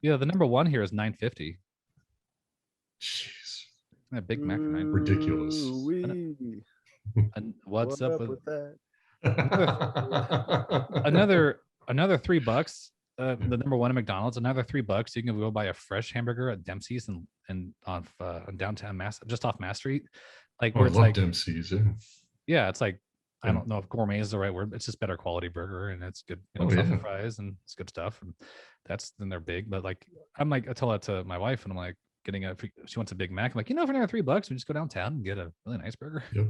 Yeah, the number one here is $9.50. Jeez, A Big Mac for $9. Ridiculous. And what's up with that? another $3. The number one at McDonald's, another $3. You can go buy a fresh hamburger at Dempsey's and on downtown just off Mass Street, like where I it's love like Dempsey's. Yeah, it's like, I don't know if gourmet is the right word. It's just better quality burger, and it's good, truffle fries, and it's good stuff. And then they're big. But like, I tell that to my wife, and I'm like, she wants a Big Mac. I'm like, for another $3, we just go downtown and get a really nice burger. Yep.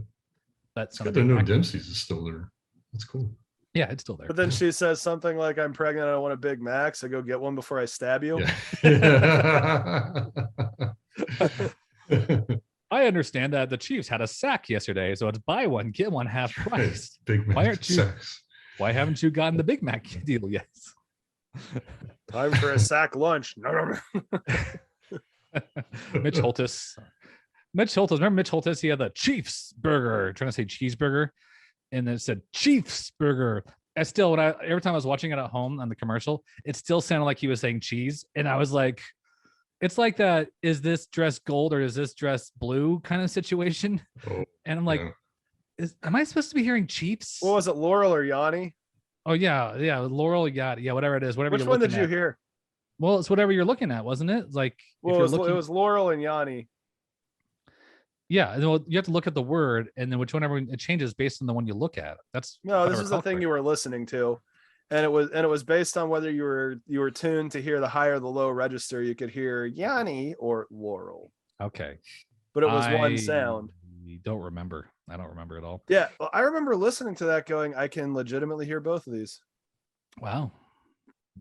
That's good to know Dempsey's is still there. That's cool. Yeah, it's still there. But then she says something like, I'm pregnant, I want a Big Mac, so go get one before I stab you. Yeah. I understand that the Chiefs had a sack yesterday, so it's buy one, get one half price. Big Mac Why haven't you gotten the Big Mac deal yet? Time for a sack lunch. No. Mitch Holtis. Remember Mitch Holtis? He had the Chiefs burger, trying to say cheeseburger, and then it said Chiefs burger. I still, every time I was watching it at home on the commercial, it still sounded like he was saying cheese, and I was like, it's like that, is this dress gold or is this dress blue kind of situation? Oh, and I'm like, am I supposed to be hearing Chiefs? What was it, Laurel or Yanni? Oh yeah, Laurel, yeah, whatever it is, whatever. Which one did you hear? Well, it's whatever you're looking at, wasn't it? Like, well, it was Laurel and Yanni. Yeah, well, you have to look at the word, and then whichever it changes based on the one you look at. This is the thing you were listening to. And it was based on whether you were tuned to hear the high or the low register. You could hear Yanni or Laurel. Okay, but it was one sound. I don't remember at all. Yeah, well, I remember listening to that, going, I can legitimately hear both of these. Wow,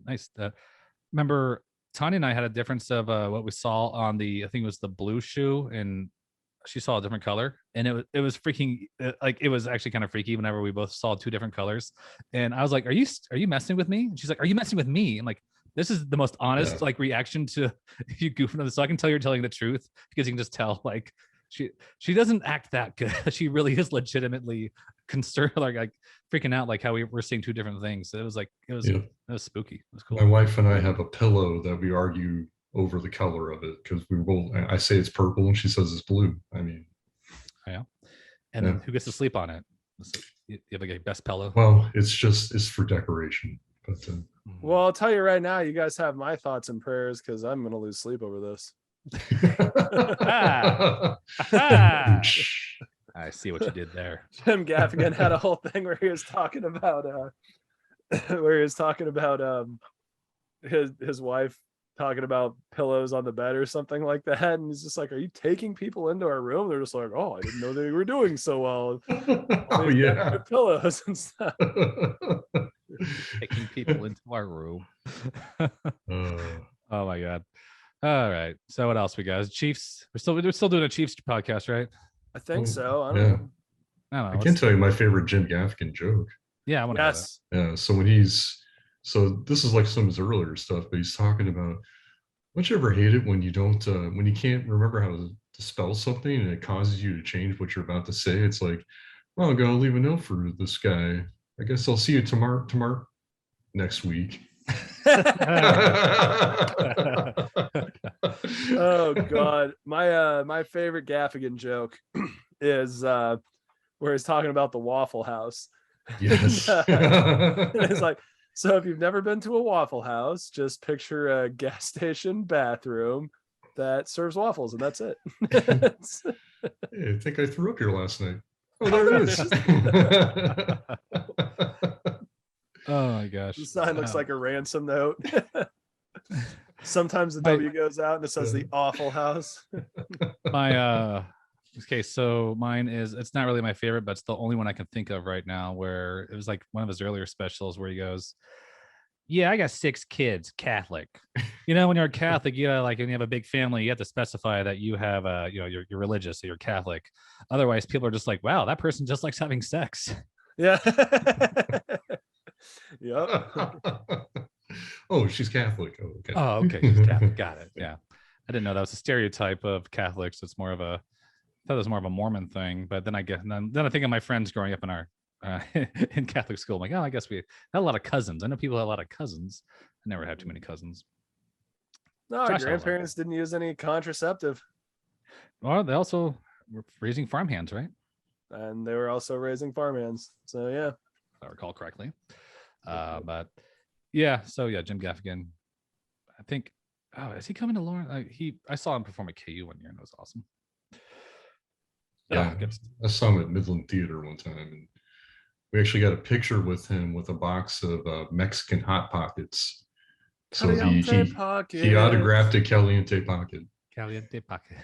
nice. Remember, Tanya and I had a difference of what we saw on I think it was the blue shoe, and she saw a different color, and it was freaking like it was actually kind of freaky whenever we both saw two different colors, and I was like, are you messing with me? And she's like, are you messing with me? And like, this is the most honest like reaction to you goofing on this. So I can tell you're telling the truth because you can just tell like she doesn't act that good. She really is legitimately concerned, like freaking out, like how we were seeing two different things. It was like it was spooky. It was cool. My wife and I have a pillow that we argue over the color of it because we both. I say it's purple and she says it's blue. I mean, yeah. And then who gets to sleep on it? You have like a best pillow. Well, it's for decoration. But well, I'll tell you right now, you guys have my thoughts and prayers because I'm gonna lose sleep over this. I see what you did there. Jim Gaffigan had a whole thing where he was talking about his wife talking about pillows on the bed or something like that, and he's just like, are you taking people into our room? They're just like, oh, I didn't know they were doing so well. Oh yeah, pillows and stuff. Taking people into our room. Oh my god. All right, so what else we got? Chiefs. We're still doing a Chiefs podcast, right? I think so. I don't know. I can tell you my favorite Jim Gaffigan joke. Yeah, I want to. Yes. Yeah. So this is like some of his earlier stuff, but he's talking about, don't you ever hate it when you don't, when you can't remember how to spell something and it causes you to change what you're about to say? It's like, well, I'm gonna leave a note for this guy. I guess I'll see you tomorrow next week. Oh God, my favorite Gaffigan joke is where he's talking about the Waffle House. Yes. It's like, so if you've never been to a Waffle House, just picture a gas station bathroom that serves waffles, and that's it. Hey, I think I threw up here last night. Oh, there it is. Oh my gosh. The sign looks like a ransom note. Sometimes the W goes out and it says the Awful House. My okay, so mine is, it's not really my favorite, but it's the only one I can think of right now, where it was like one of his earlier specials where he goes, yeah, I got 6 kids, Catholic. You know, when you're a Catholic, you know, like when you have a big family, you have to specify that you have you know, you're religious, so you're Catholic. Otherwise, people are just like, wow, that person just likes having sex. Yeah. Yep. Oh, she's Catholic. Oh, okay. Oh, okay. She's Catholic. Got it. Yeah. I didn't know that was a stereotype of Catholics. It's more of a, I thought it was more of a Mormon thing, but then I think of my friends growing up in our in Catholic school. I'm like, oh, I guess we had a lot of cousins. I know people had a lot of cousins. I never had too many cousins. No, our grandparents didn't use any contraceptive. Well, they also were raising farmhands, right? And they were also raising farmhands. So yeah. If I recall correctly. But yeah, so yeah, Jim Gaffigan. I think, oh, is he coming to Lawrence? I saw him perform at KU one year and it was awesome. Yeah, I saw him at Midland Theater one time, and we actually got a picture with him with a box of Mexican Hot Pockets. So he autographed a Caliente Pocket. Caliente Pocket.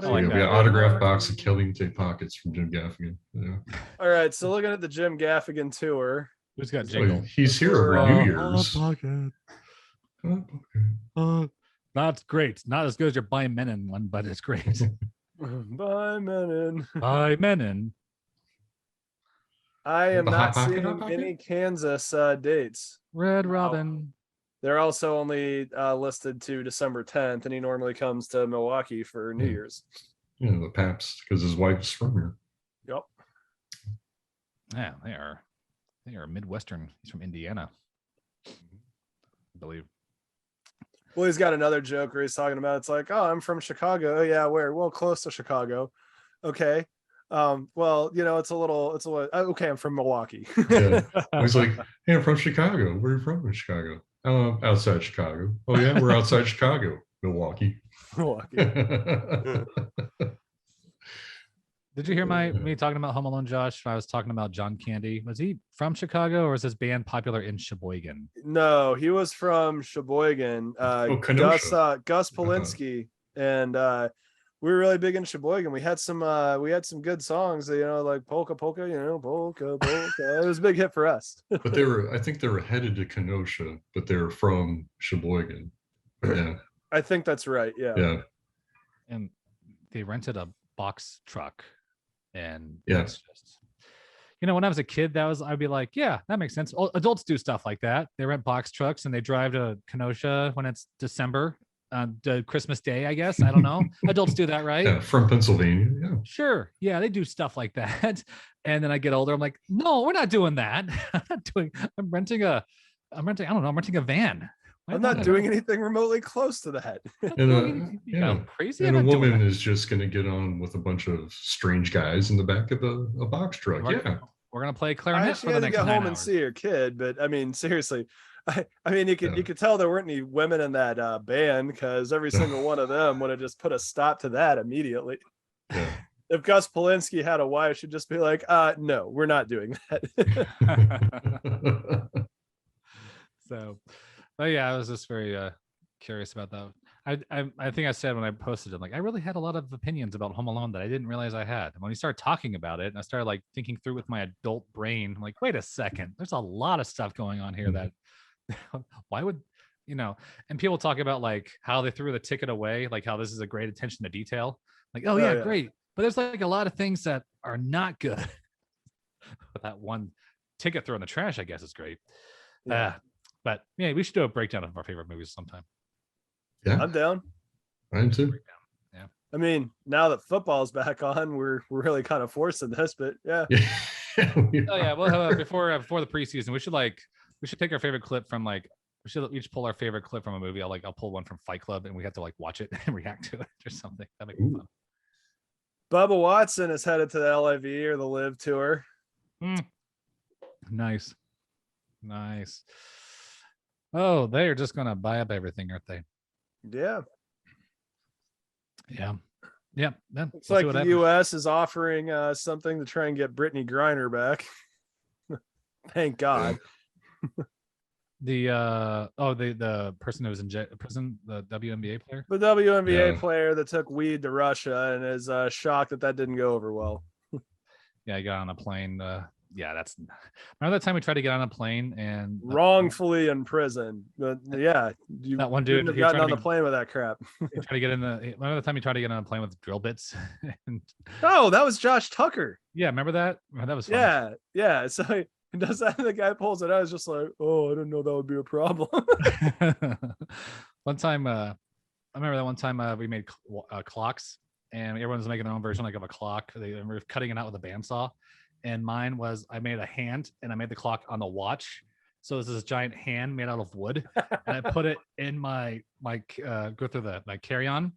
Oh, yeah, we got autographed box of Caliente Pockets from Jim Gaffigan. Yeah. All right, so looking at the Jim Gaffigan tour. Who's got jingle? He's here every New Year's. Pocket. That's great. Not as good as your By Menon one, but it's great. By Menon. By Menon. I am not seeing any Kansas dates. Red Robin. They're also only listed to December 10th, and he normally comes to Milwaukee for New Year's. Yeah, the Paps, because his wife's from here. Yep. Yeah, they are Midwestern. He's from Indiana, I believe. Well, he's got another joke where he's talking about, it's like, oh, I'm from Chicago. Oh yeah, where? Well, close to Chicago. Okay. Well, you know, it's a little okay, I'm from Milwaukee. Yeah. He's like, hey, I'm from Chicago. Where are you from in Chicago? Outside Chicago. Oh yeah, we're outside Chicago. Milwaukee. Did you hear me talking about Home Alone, Josh? I was talking about John Candy. Was he from Chicago, or is his band popular in Sheboygan? No, he was from Sheboygan. Gus Polinski, and we were really big in Sheboygan. We had some good songs, you know, like Polka Polka, you know, Polka Polka. It was a big hit for us. But I think they were headed to Kenosha, but they're from Sheboygan. Yeah. I think that's right. Yeah. Yeah. And they rented a box truck, and Yeah. that's just, when I was a kid, I'd be like, yeah, that makes sense. Adults do stuff like that. They rent box trucks and they drive to Kenosha when it's December, Christmas Day, I guess. I don't know. Adults do that, right? Yeah, from Pennsylvania. Yeah. Sure. Yeah, they do stuff like that. And then I get older. I'm like, no, we're not doing that. I'm renting a van. I'm not doing anything remotely close to that. And Crazy. And a woman is just going to get on with a bunch of strange guys in the back of a box truck. We're going to play clarinet she for the had to next get 9 home hours. And see her kid, but I mean, seriously, I mean, you could tell there weren't any women in that band, because every single one of them would have just put a stop to that immediately. Yeah. If Gus Polinski had a wife, she'd just be like, no, we're not doing that. So, but yeah, I was just very curious about that. I think I said when I posted it, like, I really had a lot of opinions about Home Alone that I didn't realize I had. And when we started talking about it and I started like thinking through with my adult brain, I'm like, wait a second, there's a lot of stuff going on here that why would, and people talk about like how they threw the ticket away, like how this is a great attention to detail. Like, oh yeah, great. But there's like a lot of things that are not good. But that one ticket throw in the trash, I guess, is great. Yeah. But yeah, we should do a breakdown of our favorite movies sometime. Yeah, I'm down. I'm too. Yeah. I mean, now that football's back on, we're really kind of forcing this, but yeah. Oh yeah. Well, before the preseason, we should take our favorite clip from we should each pull our favorite clip from a movie. I'll pull one from Fight Club, and we have to watch it and react to it or something. That'd make it fun. Bubba Watson is headed to the LIV or the Live Tour. Nice. Oh, they are just gonna buy up everything, aren't they? Yeah. It's like the U.S. is offering something to try and get Brittany Griner back. Thank God. The person who was in prison, the WNBA player. The WNBA player that took weed to Russia and is shocked that didn't go over well. Yeah, he got on a plane. Remember that time we tried to get on a plane and wrongfully in prison. But yeah, that one dude have gotten on the plane with that crap. Remember the time he tried to get on a plane with drill bits? Oh, that was Josh Tucker. Yeah, remember that? That was fun. Yeah. So he does that, and the guy pulls it out. It's just like, oh, I didn't know that would be a problem. One time, I remember that one time we made clocks, and everyone was making their own version of a clock. They were cutting it out with a bandsaw. And mine was, I made a hand and I made the clock on the watch. So there's this giant hand made out of wood, and I put it in my go through my carry-on,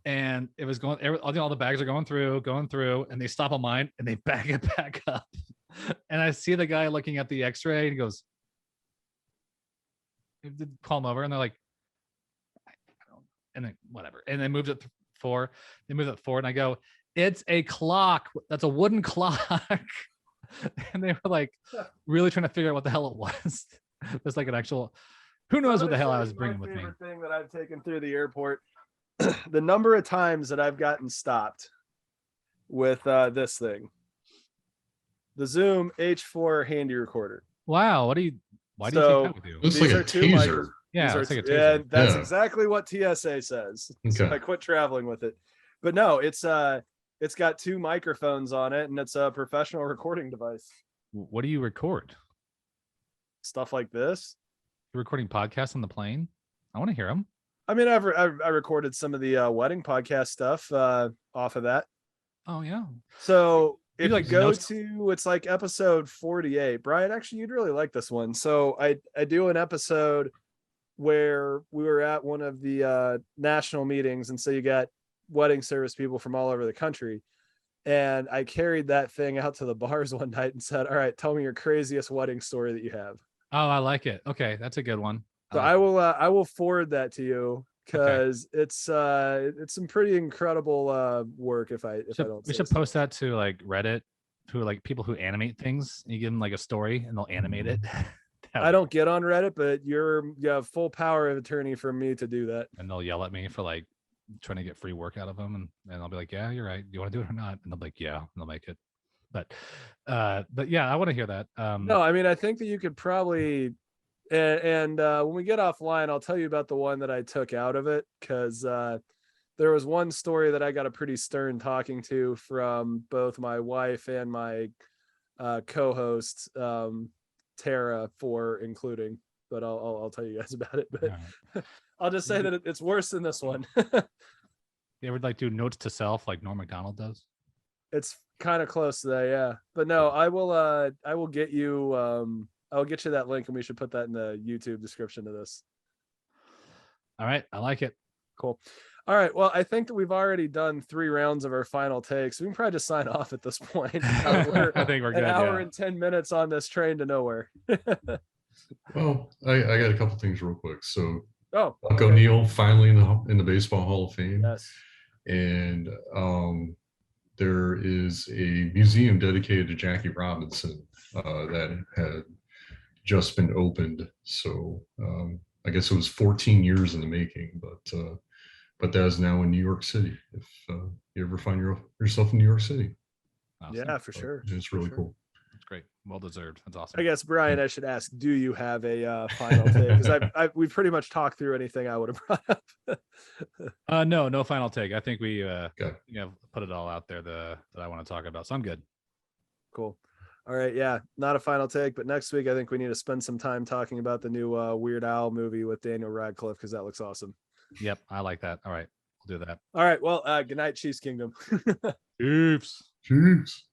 and it was going. All the bags are going through, and they stop on mine and they back it back up. And I see the guy looking at the X-ray, and he goes, "Call him over," and they're like, "I don't," and then whatever, and they moved it forward. They moved it forward, and I go, "It's a clock. That's a wooden clock." And they were like really trying to figure out what the hell it was. It was like an actual, who knows what the hell I was bringing with me. My favorite thing that I've taken through the airport, the number of times that I've gotten stopped with this thing, the Zoom H4 handy recorder. Wow. Why do you take that with you? It's like a taser. Yeah, it's like a taser. Yeah, that's exactly what TSA says. Okay. So I quit traveling with it. But no, it's got 2 microphones on it, and it's a professional recording device. What do you record? Stuff like this. You're recording podcasts on the plane? I want to hear them. I mean, I recorded some of the wedding podcast stuff off of that. Oh yeah. So if you go to, it's like episode 48. Brian, actually, you'd really like this one. So I do an episode where we were at one of the national meetings, and so you got wedding service people from all over the country, and I carried that thing out to the bars one night and said, all right, tell me your craziest wedding story that you have. Oh, I like it. Okay, that's a good one. So I will forward that to you, because it's some pretty incredible work. We should post that to like Reddit, to like people who animate things. You give them like a story and they'll animate it. I don't get on Reddit, but you have full power of attorney for me to do that. And they'll yell at me for like trying to get free work out of them, and I'll be like, yeah, you're right, do you want to do it or not? And they'll be like, yeah, and they'll make it. But yeah, I want to hear that. No, I mean, I think that you could probably, and when we get offline, I'll tell you about the one that I took out of it, because there was one story that I got a pretty stern talking to from both my wife and my co-host Tara for including, but I'll tell you guys about it. But I'll just say that it's worse than this one. You ever like do notes to self like Norm Macdonald does? It's kind of close to that, yeah. But no, I will get you I'll get you that link, and we should put that in the YouTube description of this. All right, I like it. Cool. All right. Well, I think that we've already done 3 rounds of our final takes. We can probably just sign off at this point. I think we're good. An hour Yeah. and 10 minutes on this train to nowhere. Well, I got a couple things real quick. So Oh, Buck O'Neill finally in the Baseball Hall of Fame. yes. And there is a museum dedicated to Jackie Robinson that had just been opened. So I guess it was 14 years in the making, but that is now in New York City. If you ever find yourself in New York City. Awesome. Yeah, for sure. It's really cool. That's great. Well deserved. That's awesome. I guess, Brian, I should ask, do you have a final take? Because we pretty much talked through anything I would have brought up. No final take. I think we Okay. put it all out there that I want to talk about. So I'm good. Cool. All right. Yeah. Not a final take, but next week I think we need to spend some time talking about the new Weird Al movie with Daniel Radcliffe, because that looks awesome. Yep, I like that. All right, we'll do that. All right. Well, good night, Chiefs Kingdom. Chiefs. Cheers.